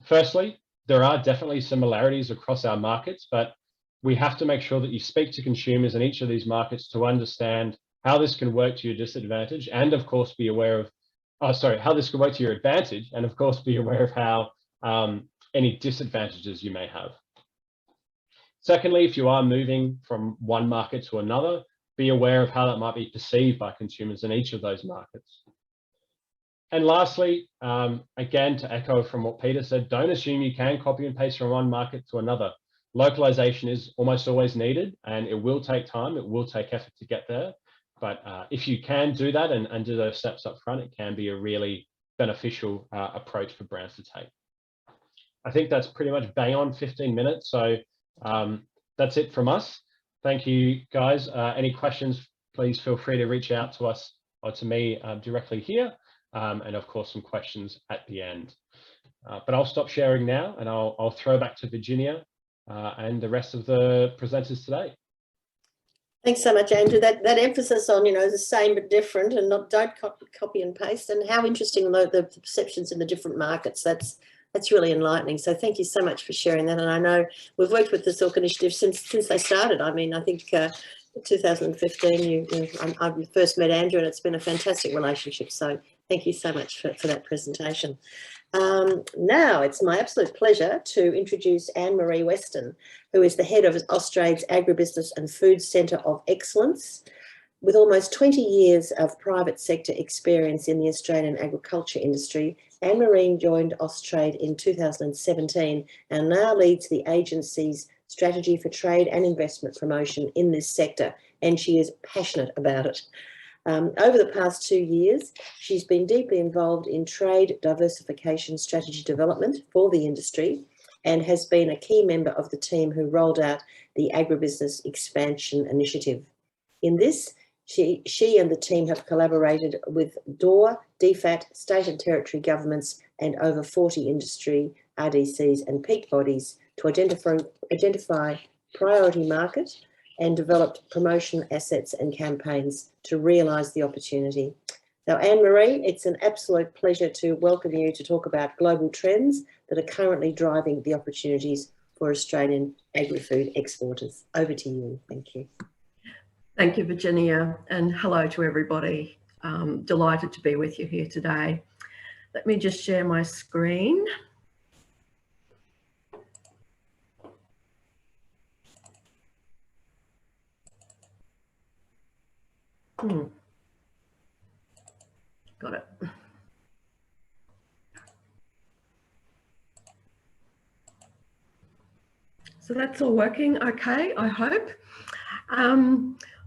Firstly, there are definitely similarities across our markets, but we have to make sure that you speak to consumers in each of these markets to understand how this can work to your disadvantage, and of course be aware of, how this can work to your advantage, and of course be aware of how any disadvantages you may have. Secondly, if you are moving from one market to another, be aware of how that might be perceived by consumers in each of those markets. And lastly, again, to echo from what Peter said, don't assume you can copy and paste from one market to another. Localization is almost always needed, and it will take time, it will take effort to get there. But if you can do that and do those steps up front, it can be a really beneficial approach for brands to take. I think that's pretty much bang on 15 minutes. So that's it from us. Thank you, guys. Any questions, please feel free to reach out to us or to me directly here. And of course, some questions at the end. But I'll stop sharing now, and I'll throw back to Virginia and the rest of the presenters today. Thanks so much, Andrew. That emphasis on, the same but different, and don't copy and paste, and how interesting the perceptions in the different markets. That's really enlightening. So thank you so much for sharing that. And I know we've worked with the Silk Initiative since they started. I mean, I think 2015, I first met Andrew, and it's been a fantastic relationship. So thank you so much for that presentation. Now it's my absolute pleasure to introduce Maree Weston, who is the head of Austrade's Agribusiness and Food Centre of Excellence. With almost 20 years of private sector experience in the Australian agriculture industry, Maree joined Austrade in 2017 and now leads the agency's strategy for trade and investment promotion in this sector, and she is passionate about it. Over the past 2 years, she's been deeply involved in trade diversification strategy development for the industry and has been a key member of the team who rolled out the Agribusiness Expansion Initiative. In this, she and the team have collaborated with DOR, DFAT, state and territory governments, and over 40 industry RDCs and peak bodies to identify priority market and developed promotion assets and campaigns to realise the opportunity. Now, Maree, it's an absolute pleasure to welcome you to talk about global trends that are currently driving the opportunities for Australian agri-food exporters. Over to you. Thank you. Thank you, Virginia, and hello to everybody. Delighted to be with you here today. Let me just share my screen. Got it. So that's all working okay, I hope.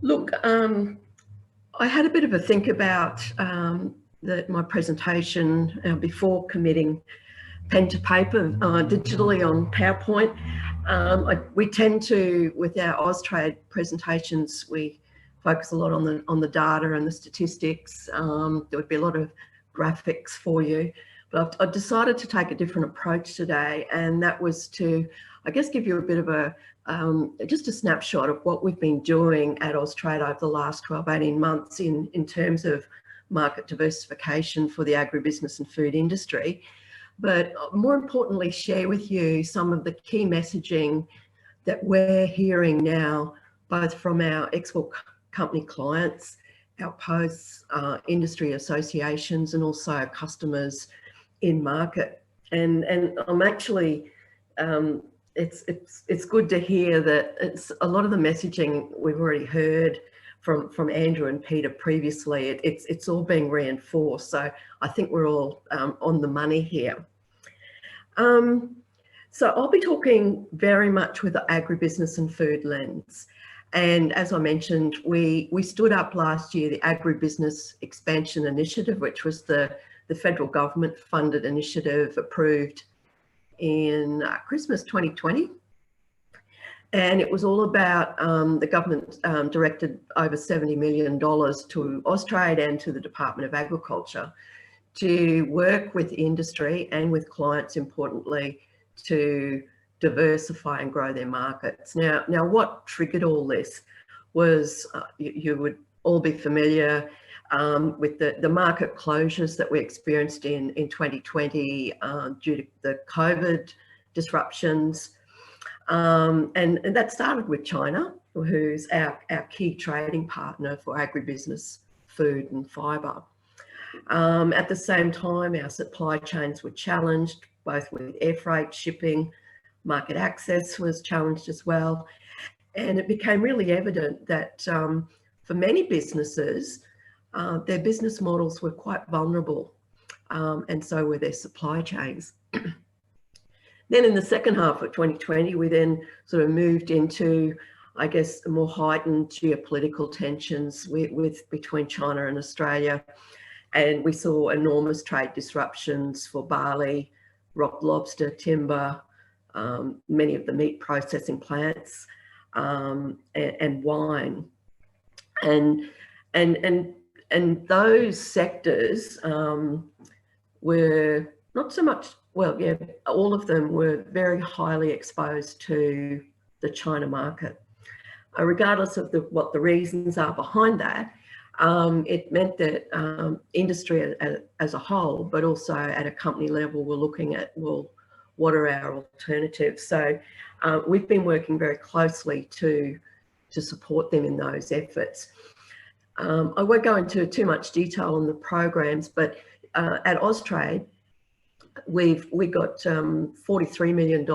Look, I had a bit of a think about my presentation before committing pen to paper digitally on PowerPoint. We tend to, with our Austrade presentations, we focus a lot on the data and the statistics. There would be a lot of graphics for you, but I've decided to take a different approach today, and that was to, I guess, give you a bit of a just a snapshot of what we've been doing at Austrade over the last 12-18 months in terms of market diversification for the agribusiness and food industry, but more importantly, share with you some of the key messaging that we're hearing now, both from our export company clients, our posts, industry associations, and also our customers in market. And I'm actually, it's good to hear that it's a lot of the messaging we've already heard from Andrew and Peter previously. It's all being reinforced. So I think we're all on the money here. So I'll be talking very much with the agribusiness and food lens. And as I mentioned, we stood up last year the Agribusiness Expansion Initiative, which was the federal government funded initiative approved in Christmas 2020. And it was all about the government directed over $70 million to Austrade and to the Department of Agriculture to work with industry and with clients, importantly, to diversify and grow their markets. Now what triggered all this was, you would all be familiar with the market closures that we experienced in 2020 due to the COVID disruptions. And that started with China, who's our key trading partner for agribusiness, food and fibre. At the same time, our supply chains were challenged, both with air freight, shipping, market access was challenged as well. And it became really evident that for many businesses, their business models were quite vulnerable, and so were their supply chains. Then in the second half of 2020, we then sort of moved into, I guess, more heightened geopolitical tensions between China and Australia. And we saw enormous trade disruptions for barley, rock lobster, timber, many of the meat processing plants, and wine. And those sectors were not so much, well, yeah, all of them were very highly exposed to the China market. Regardless of what the reasons are behind that, it meant that industry as a whole, but also at a company level, we're looking at, well, what are our alternatives? So we've been working very closely to support them in those efforts. I won't go into too much detail on the programs, but at Austrade, we got $43 million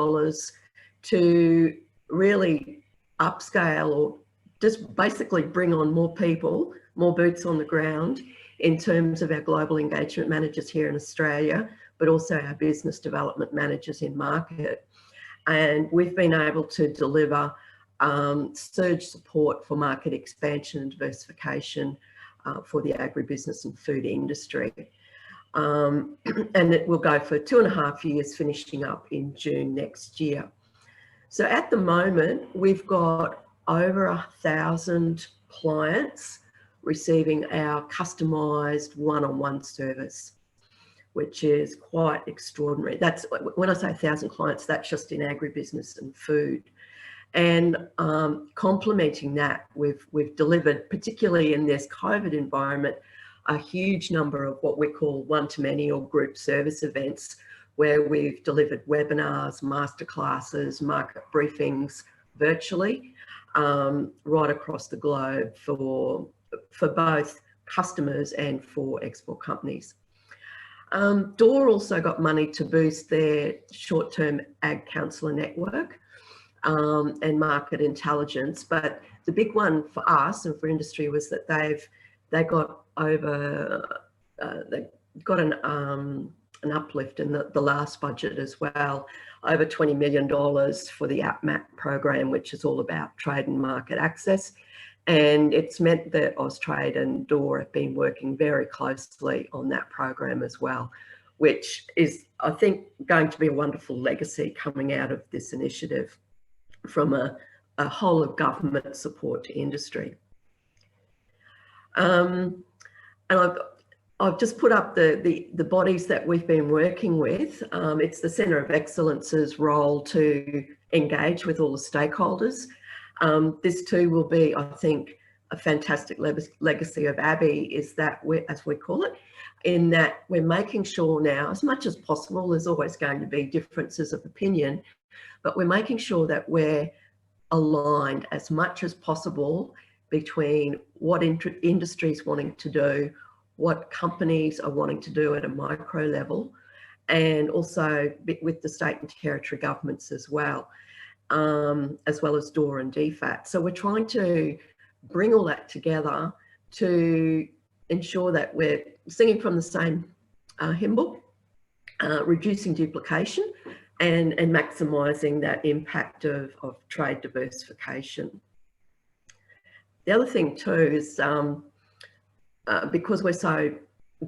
to really upscale, or just basically bring on more people, more boots on the ground in terms of our global engagement managers here in Australia, but also our business development managers in market. And we've been able to deliver surge support for market expansion and diversification for the agribusiness and food industry. And it will go for 2.5 years, finishing up in June next year. So at the moment, we've got over 1,000 clients receiving our customised one-on-one service, which is quite extraordinary. That's, when I say 1,000 clients, that's just in agribusiness and food. And complementing that, we've delivered, particularly in this COVID environment, a huge number of what we call one-to-many or group service events, where we've delivered webinars, masterclasses, market briefings virtually, right across the globe for both customers and for export companies. DOR also got money to boost their short-term ag counsellor network and market intelligence, but the big one for us and for industry was that they got over, they got an uplift in the last budget as well, over $20 million for the AppMap program, which is all about trade and market access. And it's meant that Austrade and DOR have been working very closely on that program as well, which is, I think, going to be a wonderful legacy coming out of this initiative from a whole of government support to industry. And I've just put up the bodies that we've been working with. It's the Centre of Excellence's role to engage with all the stakeholders. This too will be, I think, a fantastic legacy of ABBY, is that as we call it, in that we're making sure now, as much as possible, there's always going to be differences of opinion, but we're making sure that we're aligned as much as possible between what industry is wanting to do, what companies are wanting to do at a micro level, and also with the state and territory governments as well as DORA and DFAT. So we're trying to bring all that together to ensure that we're singing from the same hymn book, reducing duplication and maximising that impact of trade diversification. The other thing too is because we're so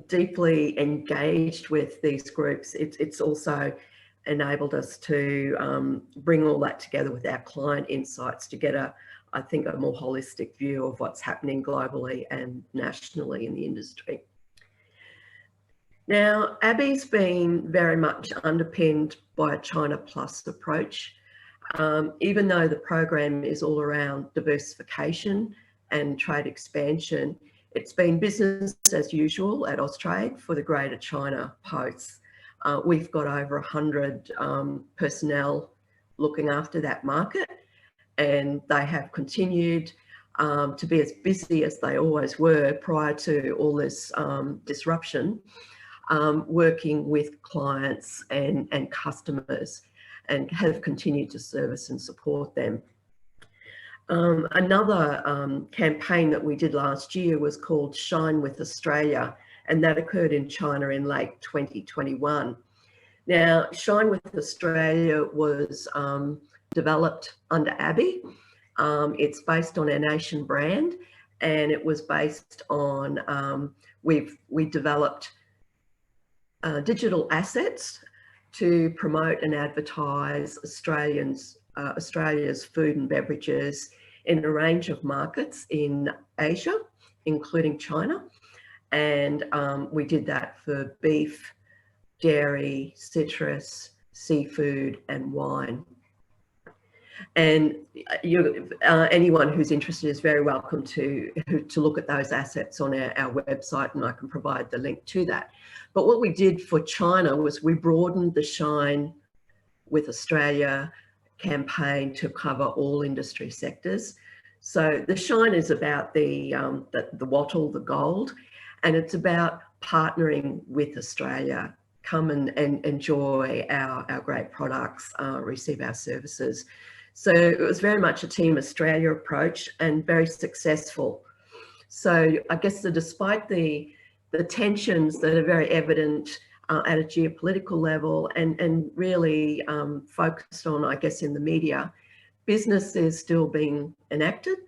deeply engaged with these groups, it's also enabled us to bring all that together with our client insights to get I think a more holistic view of what's happening globally and nationally in the industry. Now, ABBY's been very much underpinned by a China Plus approach, even though the program is all around diversification and trade expansion. It's been business as usual at Austrade for the Greater China posts. We've got over 100 personnel looking after that market, and they have continued to be as busy as they always were prior to all this disruption, working with clients and customers, and have continued to service and support them. Another campaign that we did last year was called Shine with Australia, and that occurred in China in late 2021. Now, Shine with Australia was developed under ABBY. It's based on our nation brand, and it was based on, we developed digital assets to promote and advertise Australia's food and beverages in a range of markets in Asia, including China. And we did that for beef, dairy, citrus, seafood, and wine. And anyone who's interested is very welcome to look at those assets on our website, and I can provide the link to that. But what we did for China was we broadened the Shine with Australia campaign to cover all industry sectors. So the Shine is about the wattle, the gold, and it's about partnering with Australia. Come and enjoy our great products, receive our services. So it was very much a Team Australia approach and very successful. So I guess despite the tensions that are very evident at a geopolitical level and really focused on, I guess, in the media, business is still being enacted.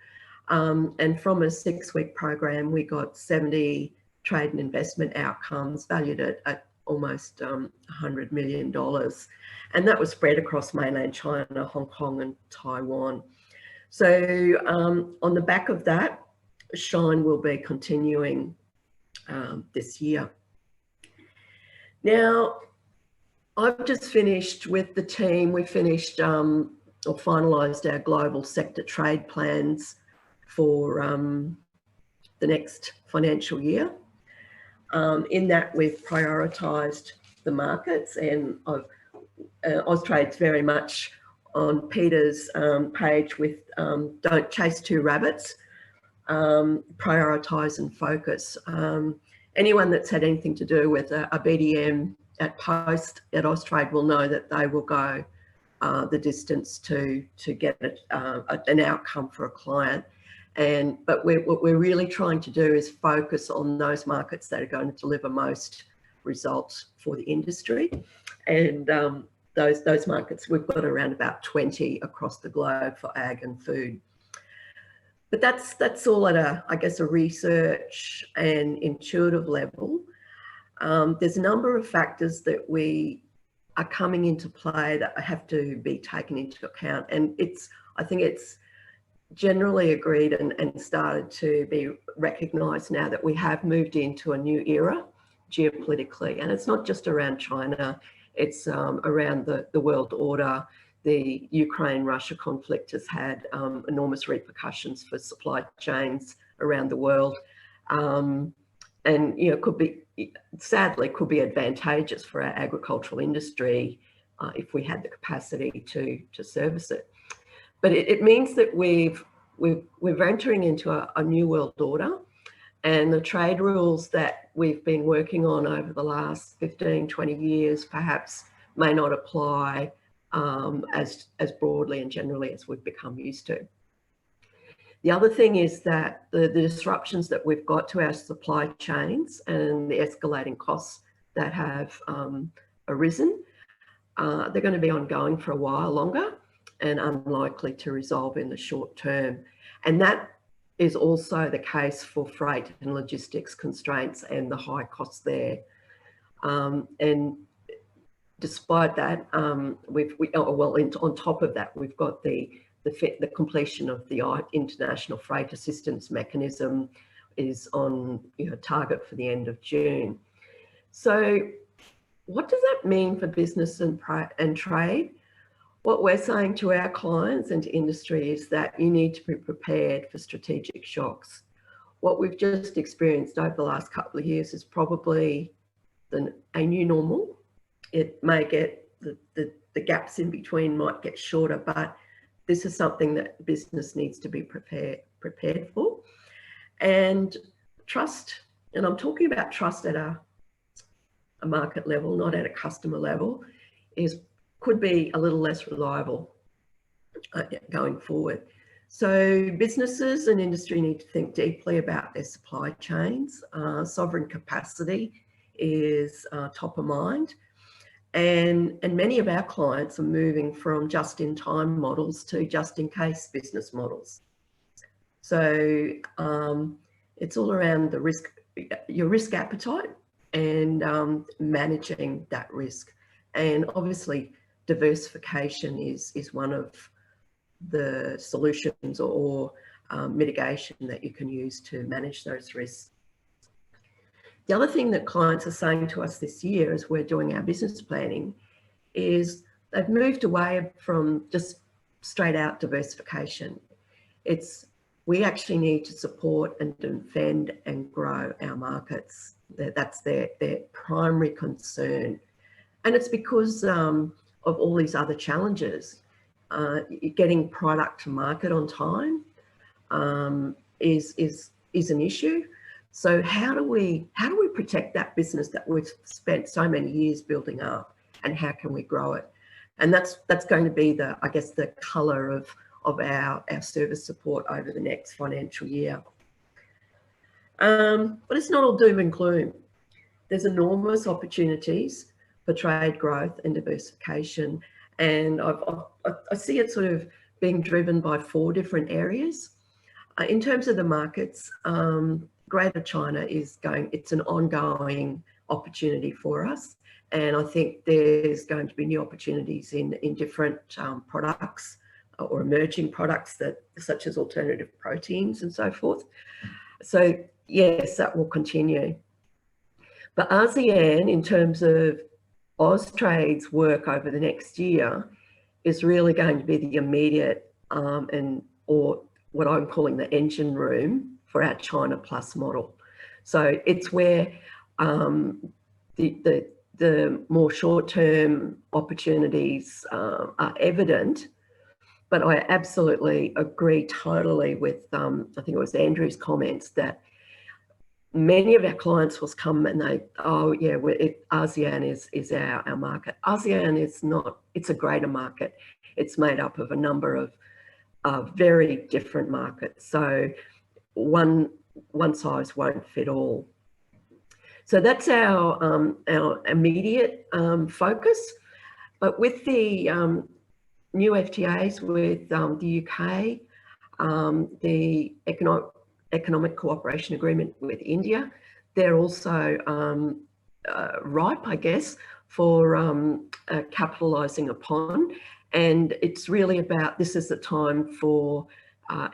And from a 6-week program, we got 70 trade and investment outcomes valued at almost $100 million. And that was spread across mainland China, Hong Kong and Taiwan. So on the back of that, Shine will be continuing this year. Now, I've just finished with the team. We finished or finalised our global sector trade plans for the next financial year. In that, we've prioritised the markets, and Austrade's very much on Peter's page with don't chase two rabbits, prioritise and focus. Anyone that's had anything to do with a BDM at post at Austrade will know that they will go the distance to get an outcome for a client. But what we're really trying to do is focus on those markets that are going to deliver most results for the industry. And those markets, we've got around about 20 across the globe for ag and food. But that's all at I guess a research and intuitive level. There's a number of factors that we are coming into play that have to be taken into account. And I think it's generally agreed and started to be recognised now that we have moved into a new era geopolitically. And it's not just around China, it's around the world order. The Ukraine-Russia conflict has had enormous repercussions for supply chains around the world. And, sadly, could be advantageous for our agricultural industry if we had the capacity to service it. But it means that we're entering into a new world order, And the trade rules that we've been working on over the last 15, 20 years perhaps may not apply as broadly and generally as we've become used to. The other thing is that the disruptions that we've got to our supply chains and the escalating costs that have arisen, they're going to be ongoing for a while longer and unlikely to resolve in the short term. And that is also the case for freight and logistics constraints and the high costs there. And despite that, on top of that, we've got the completion of the International Freight Assistance Mechanism is on target for the end of June. So what does that mean for business and trade? What we're saying to our clients and to industry is that you need to be prepared for strategic shocks. What we've just experienced over the last couple of years is probably a new normal. It may get, the gaps in between might get shorter, but this is something that business needs to be prepared for. And trust, and I'm talking about trust at a market level, not at a customer level, could be a little less reliable going forward. So businesses and industry need to think deeply about their supply chains. Sovereign capacity is top of mind. And many of our clients are moving from just-in-time models to just-in-case business models. So it's all around the risk, your risk appetite and managing that risk. And obviously, diversification is one of the solutions or mitigation that you can use to manage those risks. The other thing that clients are saying to us this year as we're doing our business planning is they've moved away from just straight out diversification. We actually need to support and defend and grow our markets. That's their primary concern. And it's because of all these other challenges. Getting product to market on time is an issue. So how do we protect that business that we've spent so many years building up, and how can we grow it? And that's going to be the colour of our service support over the next financial year. But it's not all doom and gloom. There's enormous opportunities for trade growth and diversification, and I see it sort of being driven by 4 different areas. In terms of the markets, Greater China it's an ongoing opportunity for us, and I think there's going to be new opportunities in different products or emerging products such as alternative proteins and so forth. So yes, that will continue. But ASEAN, in terms of Austrade's work over the next year, is really going to be the immediate or what I'm calling the engine room for our China Plus model. So it's where the more short-term opportunities are evident. But I absolutely agree totally with, I think it was Andrew's comments, that many of our clients will come and ASEAN is our market. ASEAN is not, it's a greater market. It's made up of a number of very different markets. So one size won't fit all. So that's our immediate focus. But with the new FTAs with the UK, the economic cooperation agreement with India, they're also ripe, I guess, for capitalising upon. And it's really about, this is the time for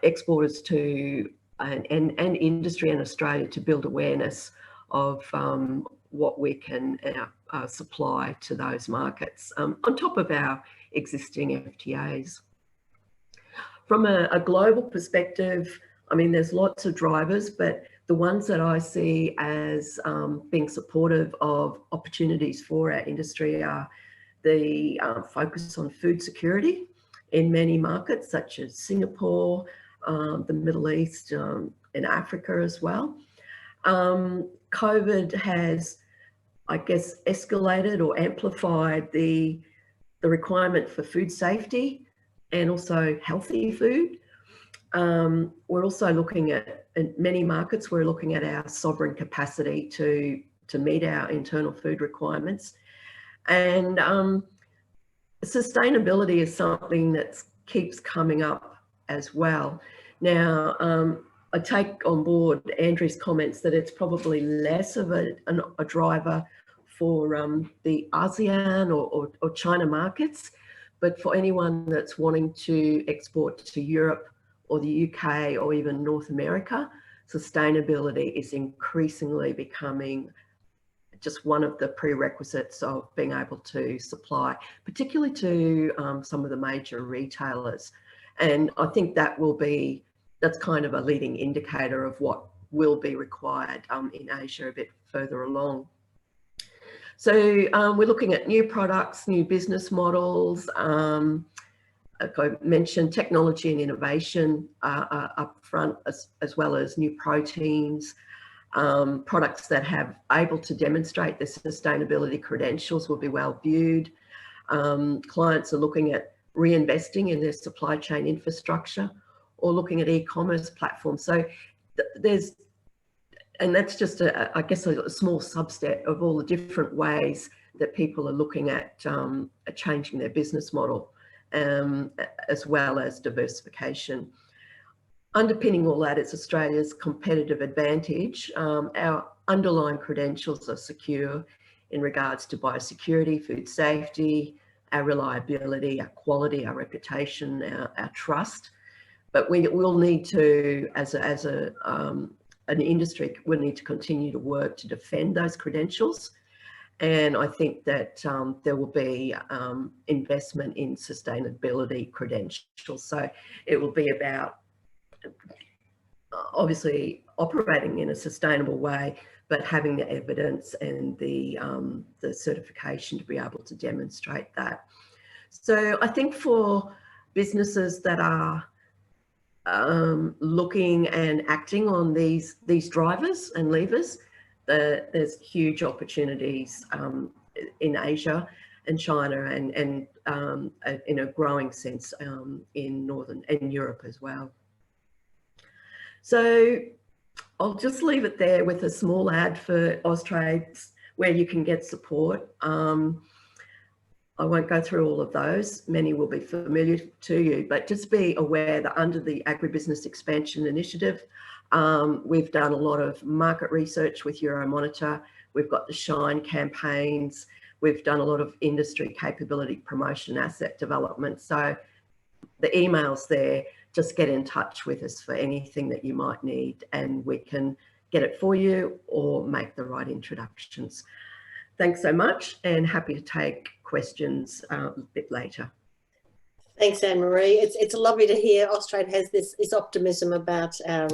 exporters to and industry in Australia to build awareness of what we can supply to those markets on top of our existing FTAs. From a global perspective, I mean, there's lots of drivers, but the ones that I see as being supportive of opportunities for our industry are the focus on food security in many markets, such as Singapore, the Middle East, and Africa as well. COVID has, I guess, escalated or amplified the requirement for food safety and also healthy food. We're also looking at, in many markets, we're looking at our sovereign capacity to meet our internal food requirements. And sustainability is something that keeps coming up as well. Now, I take on board Andrew's comments that it's probably less of a driver for the ASEAN or China markets, but for anyone that's wanting to export to Europe or the UK or even North America, sustainability is increasingly becoming just one of the prerequisites of being able to supply, particularly to some of the major retailers. And I think that will be, that's kind of a leading indicator of what will be required in Asia a bit further along. So we're looking at new products, new business models. Like I mentioned, technology and innovation up front, as well as new proteins. Products that have able to demonstrate their sustainability credentials will be well viewed. Clients are looking at reinvesting in their supply chain infrastructure or looking at e-commerce platforms. So there's, and that's just I guess a small subset of all the different ways that people are looking at changing their business model, as well as diversification. Underpinning all that is Australia's competitive advantage. Our underlying credentials are secure in regards to biosecurity, food safety, our reliability, our quality, our reputation, our trust. But we will need to, as an industry, we'll need to continue to work to defend those credentials. And I think that there will be investment in sustainability credentials. So it will be about obviously operating in a sustainable way, but having the evidence and the certification to be able to demonstrate that. So I think for businesses that are looking and acting on these drivers and levers, there's huge opportunities in Asia and China and in a growing sense in Northern and Europe as well. So I'll just leave it there with a small ad for Austrade where you can get support. I won't go through all of those. Many will be familiar to you, but just be aware that under the Agribusiness Expansion Initiative, we've done a lot of market research with Euromonitor. We've got the Shine campaigns. We've done a lot of industry capability promotion, asset development. So the email's there. Just get in touch with us for anything that you might need and we can get it for you or make the right introductions. Thanks so much and happy to take questions a bit later. Thanks, Anne-Maree. It's lovely to hear Austrade has this optimism about our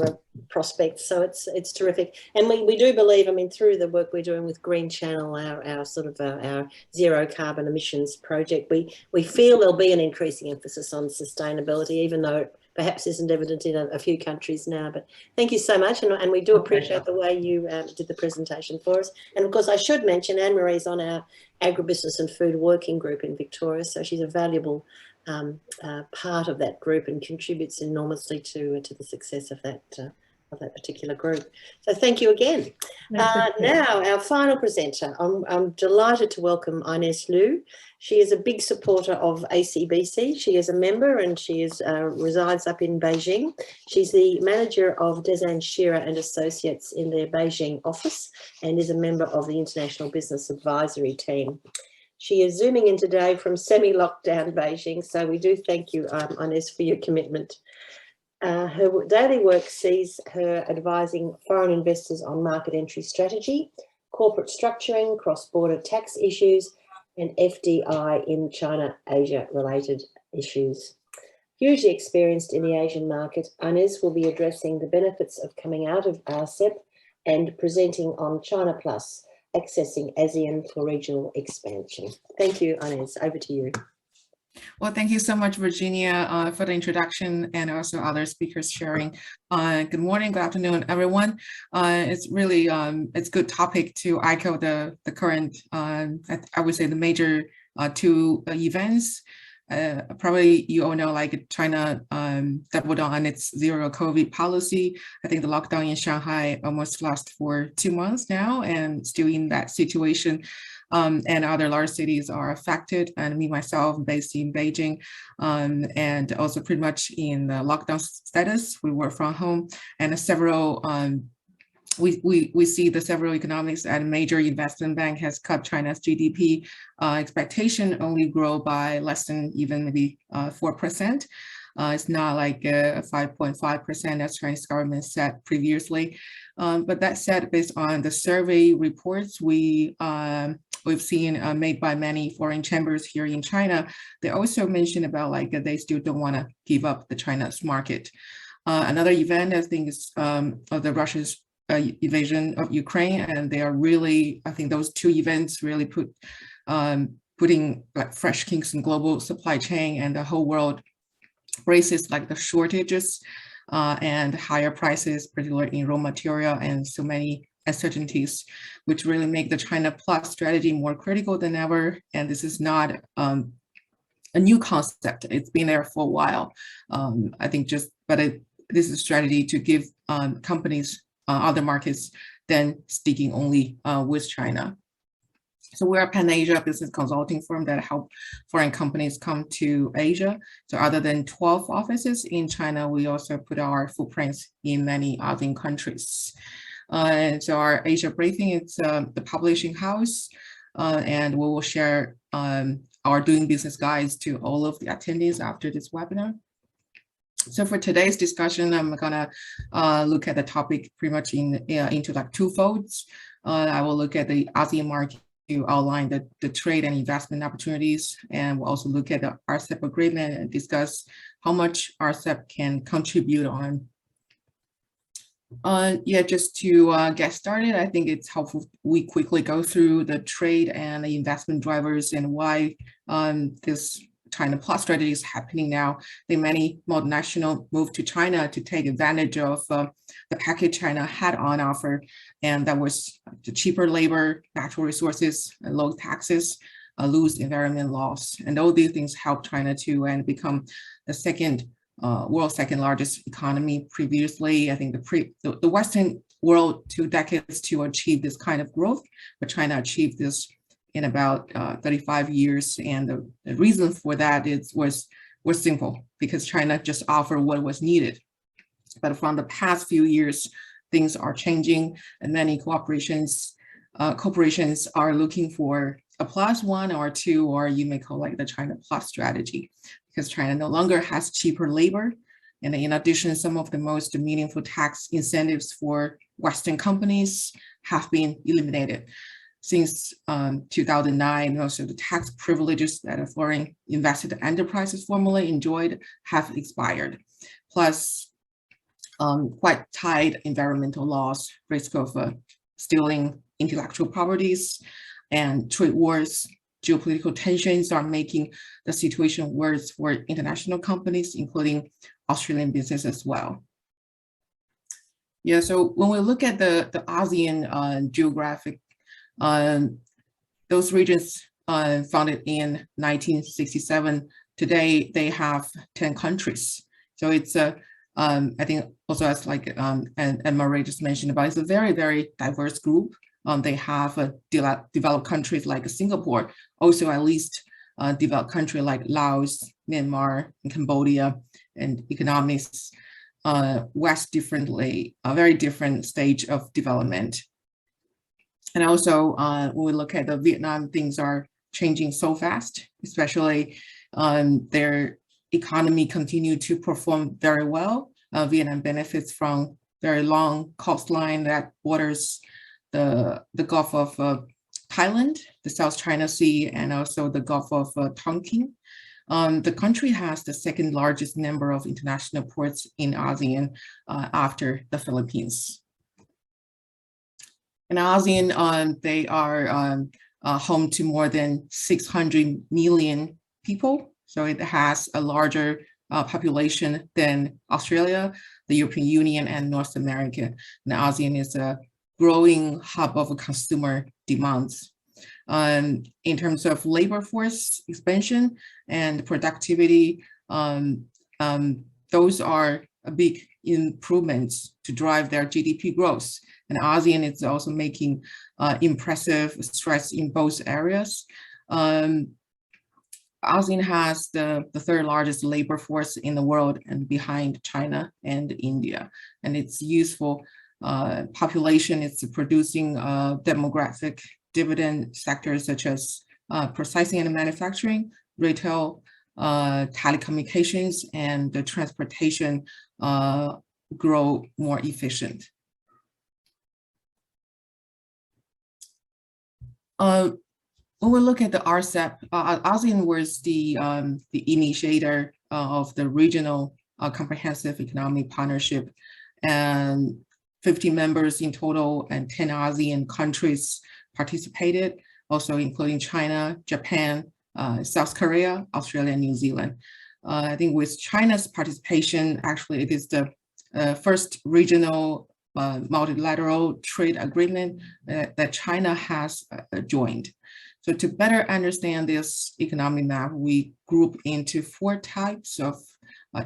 prospects. So it's terrific. And we do believe, I mean, through the work we're doing with Green Channel, our sort of our zero carbon emissions project, we feel there'll be an increasing emphasis on sustainability, even though it perhaps isn't evident in a few countries now. But thank you so much. And we do appreciate the way you did the presentation for us. And of course, I should mention Anne-Maree's on our Agribusiness and Food Working Group in Victoria. So she's a valuable part of that group and contributes enormously to the success of that particular group. So thank you again. Now our final presenter, I'm delighted to welcome Ines Liu. She is a big supporter of ACBC. She is a member and she resides up in Beijing. She's the manager of Desan Shearer and Associates in their Beijing office and is a member of the International Business Advisory Team. She is zooming in today from semi-lockdown Beijing, so we do thank you, Ines, for your commitment. Her daily work sees her advising foreign investors on market entry strategy, corporate structuring, cross-border tax issues, and FDI in China-Asia related issues. Hugely experienced in the Asian market, Ines will be addressing the benefits of coming out of RCEP and presenting on China Plus, accessing ASEAN for regional expansion. Thank you, Ines. Over to you. Well, thank you so much, Virginia, for the introduction and also other speakers sharing. Good morning, good afternoon, everyone. It's really, it's a good topic to echo the current, I would say the major two events. Probably you all know, like China doubled on its zero COVID policy. I think the lockdown in Shanghai almost lasts for 2 months now, and still in that situation. And other large cities are affected. And me, myself, based in Beijing, and also pretty much in the lockdown status. We work from home, and several we see the several economics and major investment bank has cut China's GDP expectation only grow by less than even maybe 4%. It's not like 5.5% as Chinese government said previously. But that said, based on the survey reports we've seen made by many foreign chambers here in China, they also mentioned about like they still don't want to give up the China's market. Another event I think is of the Russia's invasion of Ukraine, and they are really, I think those two events really putting like fresh kinks in global supply chain, and the whole world braces like the shortages and higher prices, particularly in raw material, and so many uncertainties, which really make the China Plus strategy more critical than ever. And this is not a new concept. It's been there for a while. I think this is a strategy to give companies other markets than sticking only with China. So we're a Pan-Asia business consulting firm that help foreign companies come to Asia. So other than 12 offices in China, we also put our footprints in many ASEAN countries. And so our Asia briefing, it's the publishing house, and we will share our doing business guides to all of the attendees after this webinar. So for today's discussion, I'm gonna look at the topic pretty much into like two folds. I will look at the ASEAN market to outline the trade and investment opportunities, and we'll also look at the RCEP agreement and discuss how much RCEP can contribute on. Just to get started, I think it's helpful we quickly go through the trade and the investment drivers and why this China Plus strategy is happening now. I think many multinational move to China to take advantage of the package China had on offer, and that was the cheaper labor, natural resources, and low taxes, loose environment laws, and all these things help China to become the world's second largest economy. Previously, I think the Western world took decades to achieve this kind of growth, but China achieved this in about 35 years. And the reason for that was simple, because China just offered what was needed. But from the past few years, things are changing, and many corporations are looking for a +1 or 2, or you may call like the China Plus strategy, because China no longer has cheaper labor. And in addition, some of the most meaningful tax incentives for Western companies have been eliminated. Since 2009, most of the tax privileges that foreign invested enterprises formerly enjoyed have expired. Plus, quite tight environmental laws, risk of stealing intellectual properties, and trade wars, geopolitical tensions are making the situation worse for international companies, including Australian business as well. Yeah, so when we look at the ASEAN geographic, those regions founded in 1967, today they have 10 countries. So it's I think also as like and Maree just mentioned about, it's a very, very diverse group. They have developed countries like Singapore, also at least developed country like Laos, Myanmar, and Cambodia, and economics West differently, a very different stage of development. And also when we look at the Vietnam, things are changing so fast, especially their economy continue to perform very well. Vietnam benefits from very long coastline that borders the Gulf of Thailand, the South China Sea, and also the Gulf of Tonkin. The country has the second largest number of international ports in ASEAN after the Philippines. In ASEAN, they are home to more than 600 million people. So it has a larger population than Australia, the European Union, and North America. And ASEAN is a growing hub of consumer demands. In terms of labor force expansion and productivity, those are a big improvements to drive their GDP growth. And ASEAN is also making impressive strides in both areas. ASEAN has the third largest labor force in the world and behind China and India. And its useful population is producing demographic dividend sectors such as processing and manufacturing, retail, telecommunications, and the transportation grow more efficient. When we look at the RCEP, ASEAN was the initiator of the regional comprehensive economic partnership, and 50 members in total and 10 ASEAN countries participated, also including China, Japan, South Korea, Australia, and New Zealand. I think with China's participation, actually it is the first regional multilateral trade agreement that China has joined. So to better understand this economic map, we group into 4 types of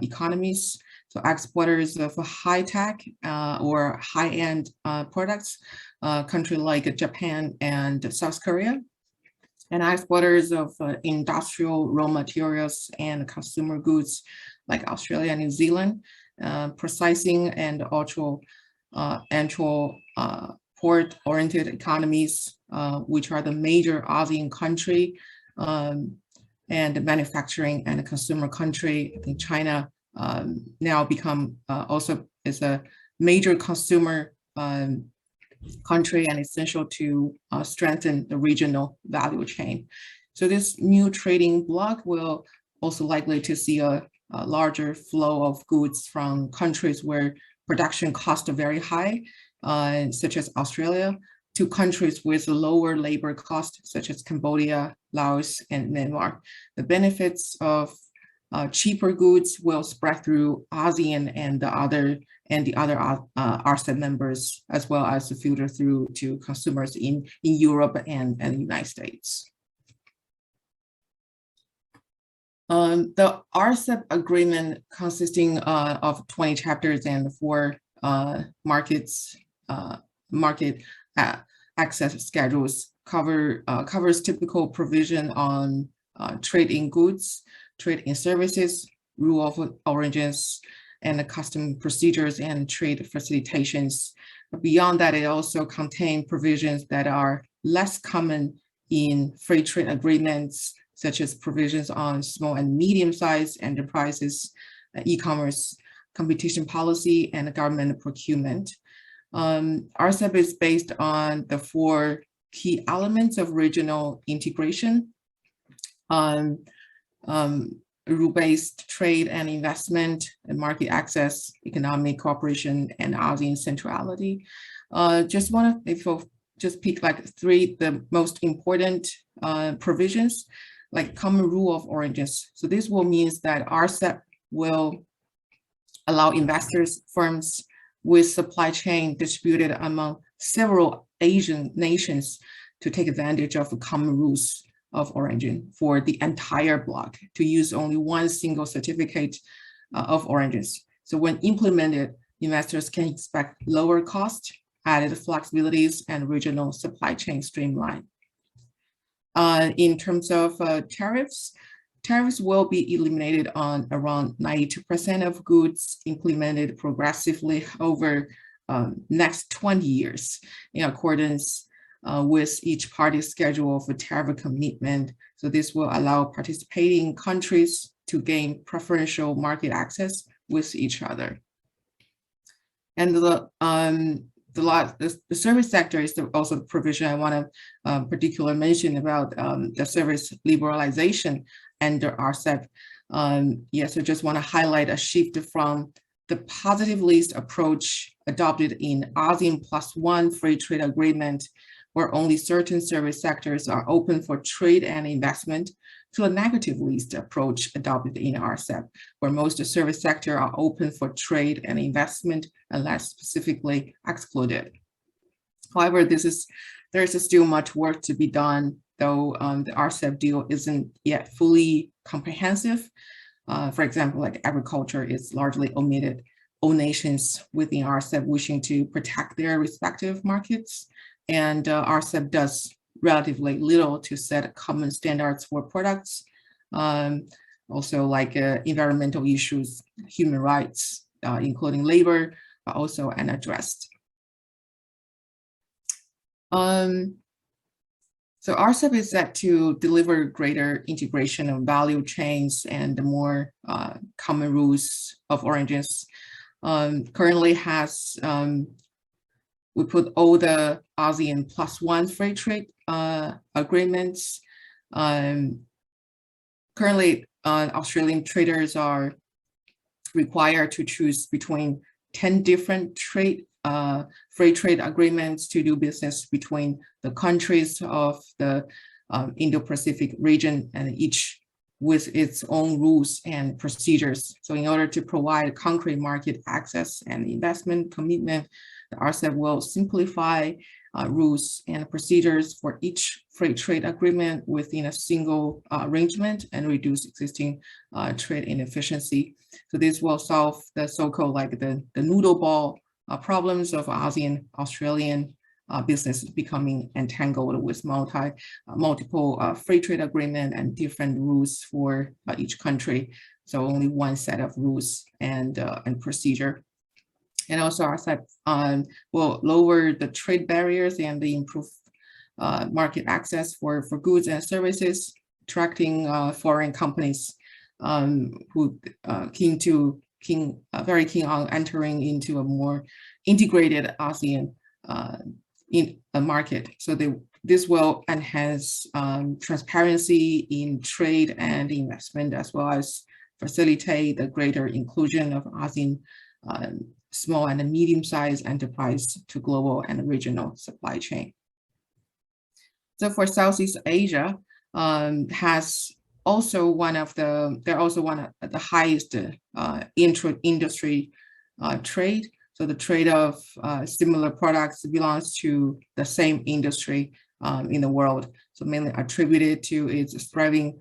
economies. So exporters of high-tech or high-end products, countries like Japan and South Korea, and exporters of industrial raw materials and consumer goods like Australia and New Zealand, processing and port-oriented economies, which are the major ASEAN country, and manufacturing and consumer country. I think China now become also is a major consumer country and essential to strengthen the regional value chain. So this new trading bloc will also likely to see a larger flow of goods from countries where production costs are very high, such as Australia, to countries with lower labor costs, such as Cambodia, Laos, and Myanmar. The benefits of cheaper goods will spread through ASEAN and the other RCEP members, as well as filter through to consumers in Europe and the United States. The RCEP agreement, consisting of 20 chapters and 4 market access schedules, covers typical provision on trade in goods, trade in services, rule of origins, and the custom procedures and trade facilitations. But beyond that, it also contains provisions that are less common in free trade agreements, such as provisions on small and medium-sized enterprises, e-commerce, competition policy, and government procurement. RCEP is based on the 4 key elements of regional integration: rule-based trade and investment, and market access, economic cooperation, and ASEAN centrality. Just want to just pick like 3 the most important provisions, like common rule of origins. So this will means that RCEP will allow investors, firms with supply chain distributed among several Asian nations to take advantage of the common rules of origin for the entire bloc, to use only one single certificate of origins. So when implemented, investors can expect lower cost, added flexibilities, and regional supply chain streamline. In terms of tariffs will be eliminated on around 92% of goods, implemented progressively over next 20 years in accordance with each party's schedule of a tariff commitment. So this will allow participating countries to gain preferential market access with each other. And the service sector is also the provision I want to particularly mention about the service liberalization under RCEP. So just want to highlight a shift from the positive list approach adopted in ASEAN +1 free trade agreement, where only certain service sectors are open for trade and investment, to a negative least approach adopted in RCEP, where most service sectors are open for trade and investment unless specifically excluded. However, there is still much work to be done, though the RCEP deal isn't yet fully comprehensive. For example, like agriculture is largely omitted. All nations within RCEP wishing to protect their respective markets, and RCEP does relatively little to set common standards for products. Also like environmental issues, human rights, including labor, are also unaddressed. So RCEP is set to deliver greater integration of value chains and more common rules of origins. Currently has, we put all the ASEAN +1 free trade agreements. Currently, Australian traders are required to choose between 10 different free trade agreements to do business between the countries of the Indo-Pacific region, and each with its own rules and procedures. So in order to provide concrete market access and investment commitment, the RCEP will simplify rules and procedures for each free trade agreement within a single arrangement and reduce existing trade inefficiency. So this will solve the so-called like the noodle ball problems of ASEAN Australian business becoming entangled with multiple free trade agreement and different rules for each country. So only one set of rules and procedure. And also RCEP will lower the trade barriers and improve market access for goods and services, attracting foreign companies who very keen on entering into a more integrated ASEAN in a market. So this will enhance transparency in trade and investment, as well as facilitate the greater inclusion of ASEAN small and medium-sized enterprise to global and regional supply chain. So for Southeast Asia, has also they're also one of the highest intra-industry trade. So the trade of similar products belongs to the same industry in the world. So mainly attributed to its thriving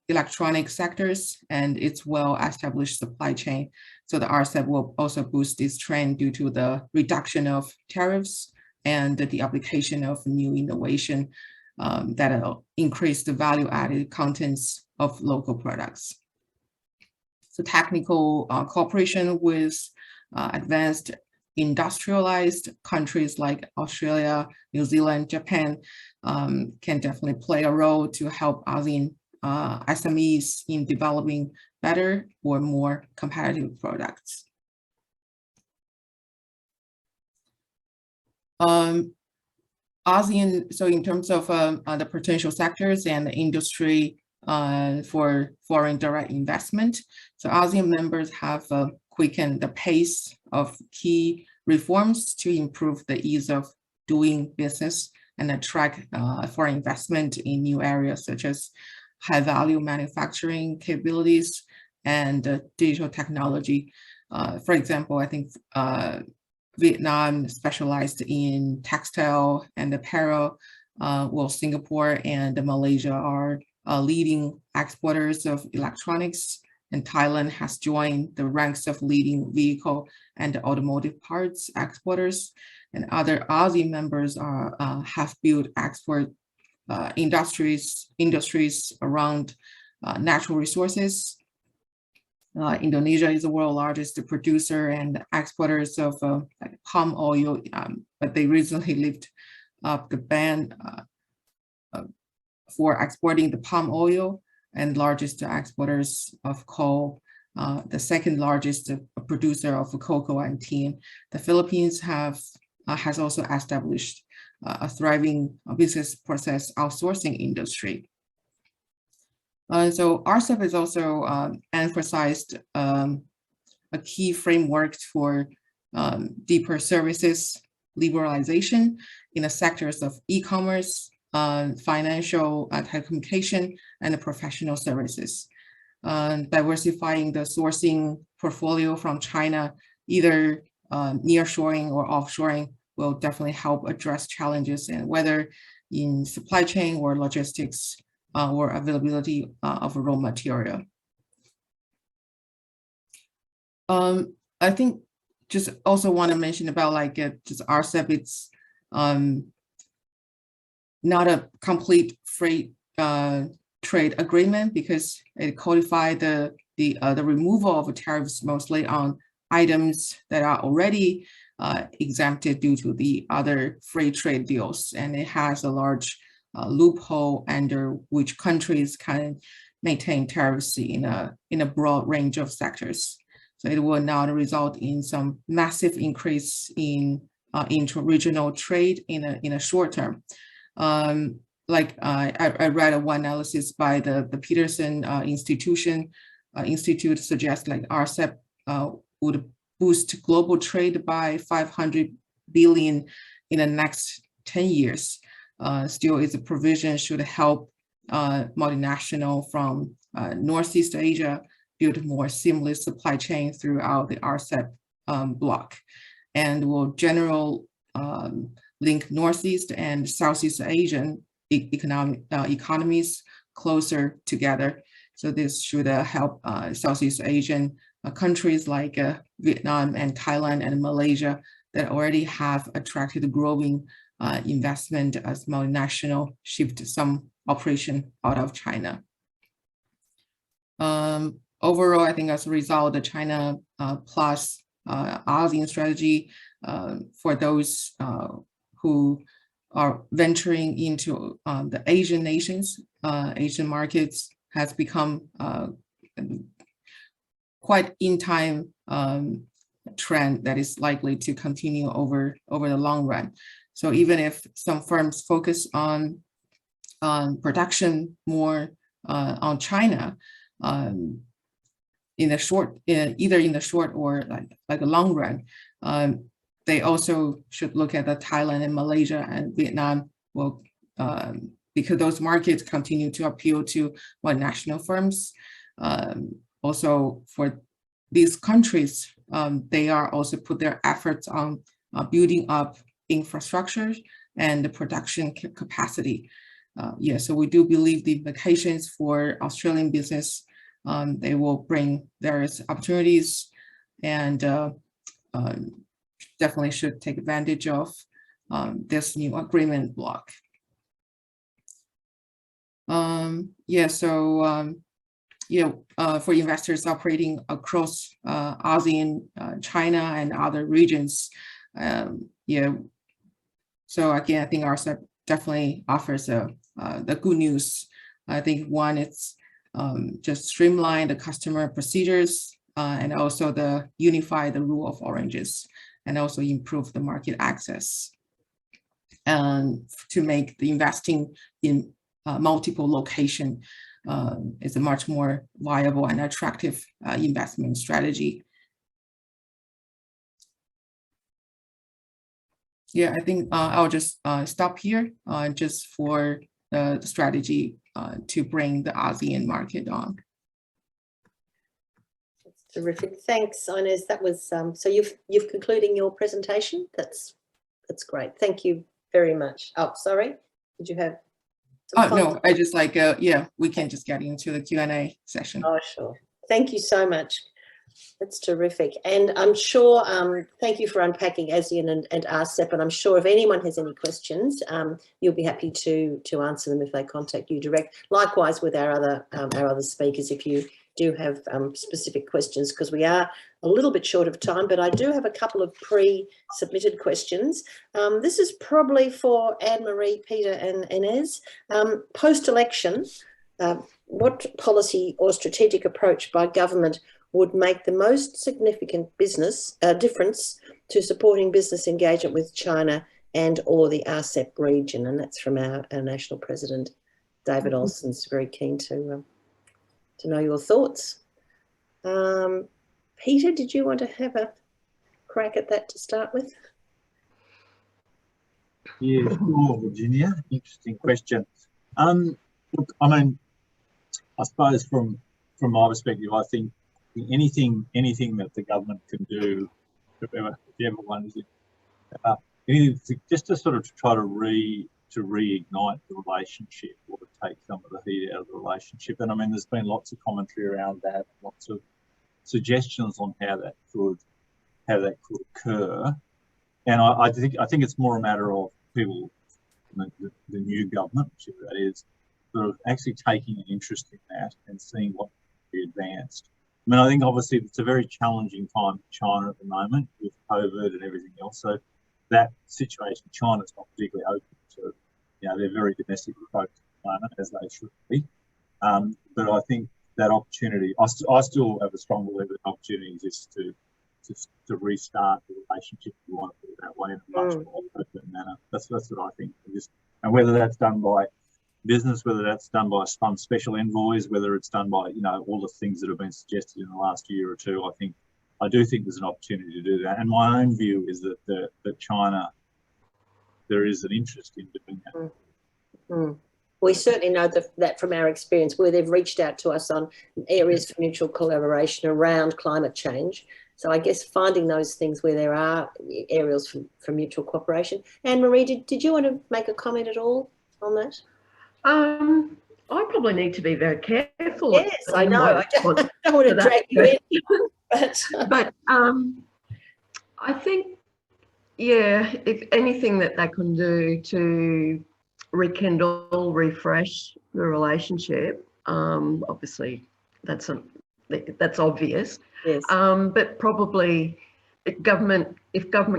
electronic sectors and its well-established supply chain. So the RCEP will also boost this trend due to the reduction of tariffs and the application of new innovation that will increase the value-added contents of local products. So technical cooperation with advanced industrialized countries like Australia, New Zealand, Japan can definitely play a role to help ASEAN SMEs in developing better or more competitive products. ASEAN, so in terms of the potential sectors and the industry for foreign direct investment, so ASEAN members have quickened the pace of key reforms to improve the ease of doing business and attract foreign investment in new areas such as high-value manufacturing capabilities and digital technology. For example, I think Vietnam specialized in textile and apparel, while Singapore and Malaysia are leading exporters of electronics, and Thailand has joined the ranks of leading vehicle and automotive parts exporters, and other ASEAN members have built export industries around natural resources. Indonesia is the world's largest producer and exporters of like palm oil, but they recently lifted up the ban for exporting the palm oil, and largest exporters of coal, the second largest producer of cocoa and tea. The Philippines has also established a thriving business process outsourcing industry. So RCEP has also emphasized a key framework for deeper services liberalization in the sectors of e-commerce, financial, telecommunication, and professional services. Diversifying the sourcing portfolio from China, either nearshoring or offshoring, will definitely help address challenges, and whether in supply chain or logistics or availability of raw material. I think just also want to mention about like just RCEP, it's not a complete free trade agreement, because it codified the removal of tariffs mostly on items that are already exempted due to the other free trade deals, and it has a large loophole under which countries can maintain tariffs in a broad range of sectors. So it will not result in some massive increase in intra-regional trade in a short term. Like I read one analysis by the Peterson Institute suggests like RCEP would boost global trade by 500 billion in the next 10 years. Still, its provision should help multinational from Northeast Asia build more seamless supply chain throughout the RCEP bloc, and will generally link Northeast and Southeast Asian economies closer together. So this should help Southeast Asian countries like Vietnam and Thailand and Malaysia that already have attracted growing investment as multinational shift some operation out of China. Overall, I think as a result, the China plus ASEAN strategy for those who are venturing into the Asian nations, Asian markets, has become quite in time trend that is likely to continue over the long run. So even if some firms focus on production more on China, in the short, either in the short or like a long run, they also should look at the Thailand and Malaysia and Vietnam, will because those markets continue to appeal to multinational firms. Also for these countries, they are also put their efforts on building up infrastructure and the production capacity. Yeah, so we do believe the implications for Australian business, they will bring various opportunities, and definitely should take advantage of this new agreement bloc. Yeah, so for investors operating across ASEAN, China, and other regions, yeah. So again, I think RCEP definitely offers the good news. I think one, it's just streamline the customer procedures, and also unify the rule of oranges, and also improve the market access, and to make the investing in multiple location is a much more viable and attractive investment strategy. Yeah, I think I'll just stop here just for the strategy to bring the ASEAN market on. That's terrific. Thanks, Ines. That was so you've concluding your presentation. That's great. Thank you very much. Oh, sorry. Did you have? No, I just like yeah, we can just get into the Q&A session. Oh, sure. Thank you so much. That's terrific. And I'm sure, thank you for unpacking ASEAN and RCEP, and I'm sure if anyone has any questions, you'll be happy to answer them if they contact you direct. Likewise with our other speakers, if you do have specific questions, because we are a little bit short of time, but I do have a couple of pre-submitted questions. This is probably for Anne-Maree, Peter and Ines. Post-election, what policy or strategic approach by government would make the most significant difference to supporting business engagement with China and or the RCEP region? And that's from our National President, David Olsen's very keen to know your thoughts. Peter, did you want to have a crack at that to start with? Yeah, sure, Virginia. Interesting question. Look, I mean, I suppose from my perspective, I think anything that the government can do, whichever one is it, anything just to sort of try to reignite the relationship or to take some of the heat out of the relationship. And I mean, there's been lots of commentary around that, lots of suggestions on how that could occur. And I think it's more a matter of people, the new government, whichever that is, sort of actually taking an interest in that and seeing what can be advanced. I mean, I think obviously it's a very challenging time for China at the moment with COVID and everything else. So that situation, China's not particularly open to, they're very domestically focused at the moment, as they should be. But I think that opportunity, I still have a strong belief that opportunity exists to restart the relationship, if you want to put it that way, in a much more open manner. That's what I think. And whether that's done by business, whether that's done by some special envoys, whether it's done by, all the things that have been suggested in the last year or two, I do think there's an opportunity to do that. And my own view is that China, there is an interest in doing that. We certainly know that from our experience, where they've reached out to us on areas for mutual collaboration around climate change. So I guess finding those things where there are areas for mutual cooperation. And Maree, did you want to make a comment at all on that? I probably need to be very careful. Yes, I know. I don't want to drag you in. But I think, if anything that they can do to rekindle, refresh the relationship, obviously that's obvious. Yes. But probably if government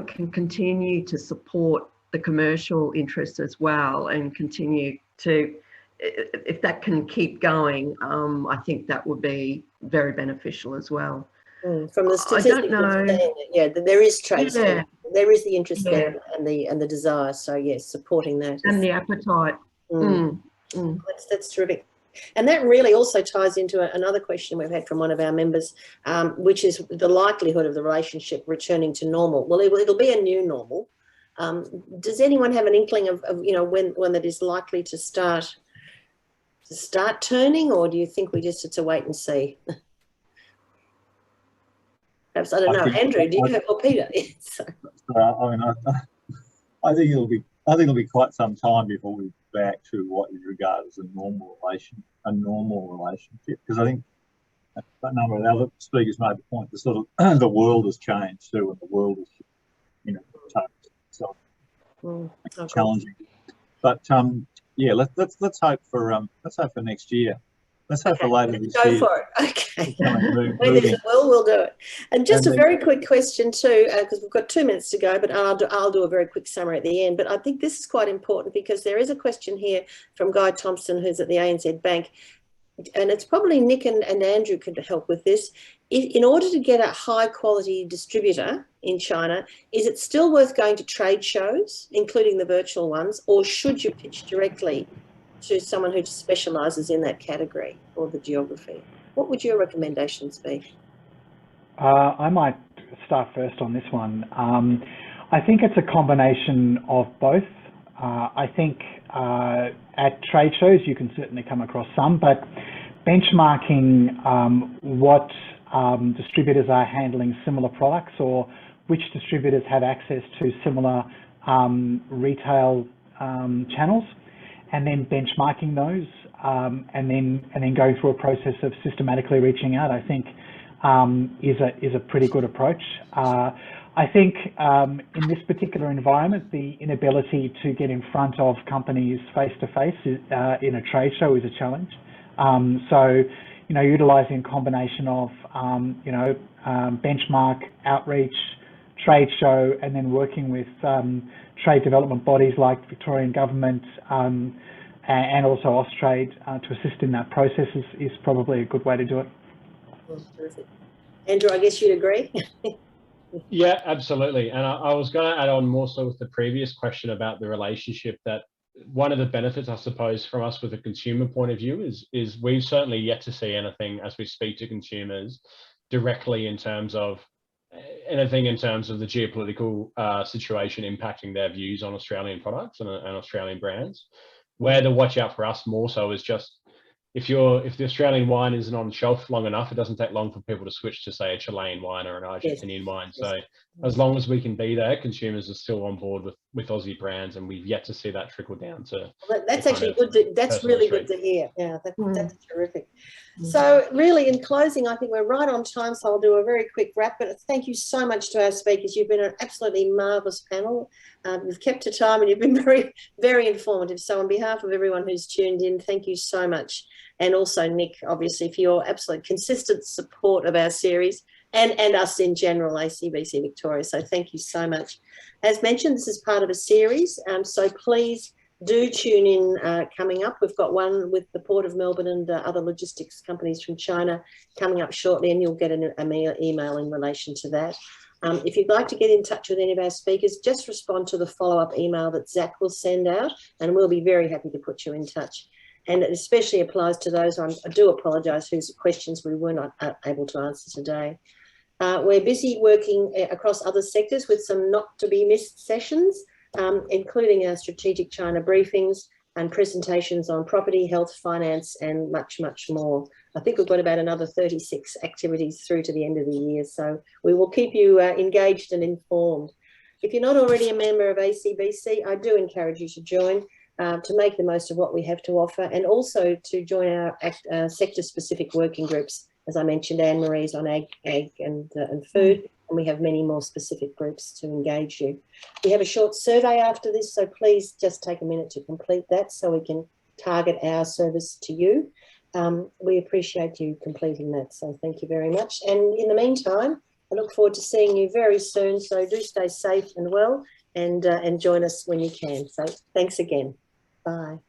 can continue to support the commercial interests as well and continue to, if that can keep going, I think that would be very beneficial as well. From the statistics, there is trade. Yeah. There is the interest there and the desire. So yes, supporting that and the appetite. That's terrific. And that really also ties into another question we've had from one of our members, which is the likelihood of the relationship returning to normal. Well, it'll be a new normal. Does anyone have an inkling of when that is likely to start turning, or do you think it's a wait and see? Perhaps, I don't know, Andrew, do you have, or Peter? I think it'll be quite some time before we're back to what is regarded as a normal relationship. Because I think a number of other speakers made the point, the world has changed too, and the world is, changed. So challenging. But let's hope for next year. Let's hope for later this year. Go for it. Okay. When there's a will, we'll do it. And just a very quick question too, because we've got 2 minutes to go, but I'll do a very quick summary at the end. But I think this is quite important because there is a question here from Guy Thompson, who's at the ANZ Bank, and it's probably Nick and Andrew could help with this. In order to get a high quality distributor in China, is it still worth going to trade shows, including the virtual ones, or should you pitch directly to someone who specialises in that category or the geography? What would your recommendations be? I might start first on this one. I think it's a combination of both. I think at trade shows you can certainly come across some, but benchmarking what distributors are handling similar products or which distributors have access to similar retail channels, and then benchmarking those, and then going through a process of systematically reaching out, I think is a pretty good approach. I think in this particular environment, the inability to get in front of companies face to face in a trade show is a challenge. So, utilising a combination of benchmark, outreach, trade show, and then working with trade development bodies like Victorian Government and also Austrade to assist in that process is probably a good way to do it. Terrific. Andrew, I guess you'd agree? Yeah, absolutely. And I was going to add on more so with the previous question about the relationship, that one of the benefits, I suppose, from us with a consumer point of view is we've certainly yet to see anything as we speak to consumers directly in terms of anything in terms of the geopolitical situation impacting their views on Australian products and Australian brands. Where the watch out for us more so is just if the Australian wine isn't on the shelf long enough, it doesn't take long for people to switch to, say, a Chilean wine or an Argentinian wine. So as long as we can be there, consumers are still on board with Aussie brands, and we've yet to see that trickle down to. Well, that's actually good. That's really good to hear. Yeah, that's terrific. Mm. So really, in closing, I think we're right on time, so I'll do a very quick wrap. But thank you so much to our speakers. You've been an absolutely marvellous panel. You've kept to time and you've been very, very informative. So on behalf of everyone who's tuned in, thank you so much. And also, Nick, obviously, for your absolute consistent support of our series and us in general, ACBC Victoria. So thank you so much. As mentioned, this is part of a series, so please do tune in coming up. We've got one with the Port of Melbourne and other logistics companies from China coming up shortly, and you'll get an email in relation to that. If you'd like to get in touch with any of our speakers, just respond to the follow-up email that Zach will send out, and we'll be very happy to put you in touch. And it especially applies to those, I do apologise, whose questions we were not able to answer today. We're busy working across other sectors with some not-to-be-missed sessions, including our strategic China briefings and presentations on property, health, finance, and much, much more. I think we've got about another 36 activities through to the end of the year, so we will keep you engaged and informed. If you're not already a member of ACBC, I do encourage you to join. To make the most of what we have to offer, and also to join our sector-specific working groups. As I mentioned, Anne-Marie's on ag and food, and we have many more specific groups to engage you. We have a short survey after this, so please just take a minute to complete that so we can target our service to you. We appreciate you completing that, so thank you very much. And in the meantime, I look forward to seeing you very soon, so do stay safe and well, and join us when you can. So thanks again. Bye.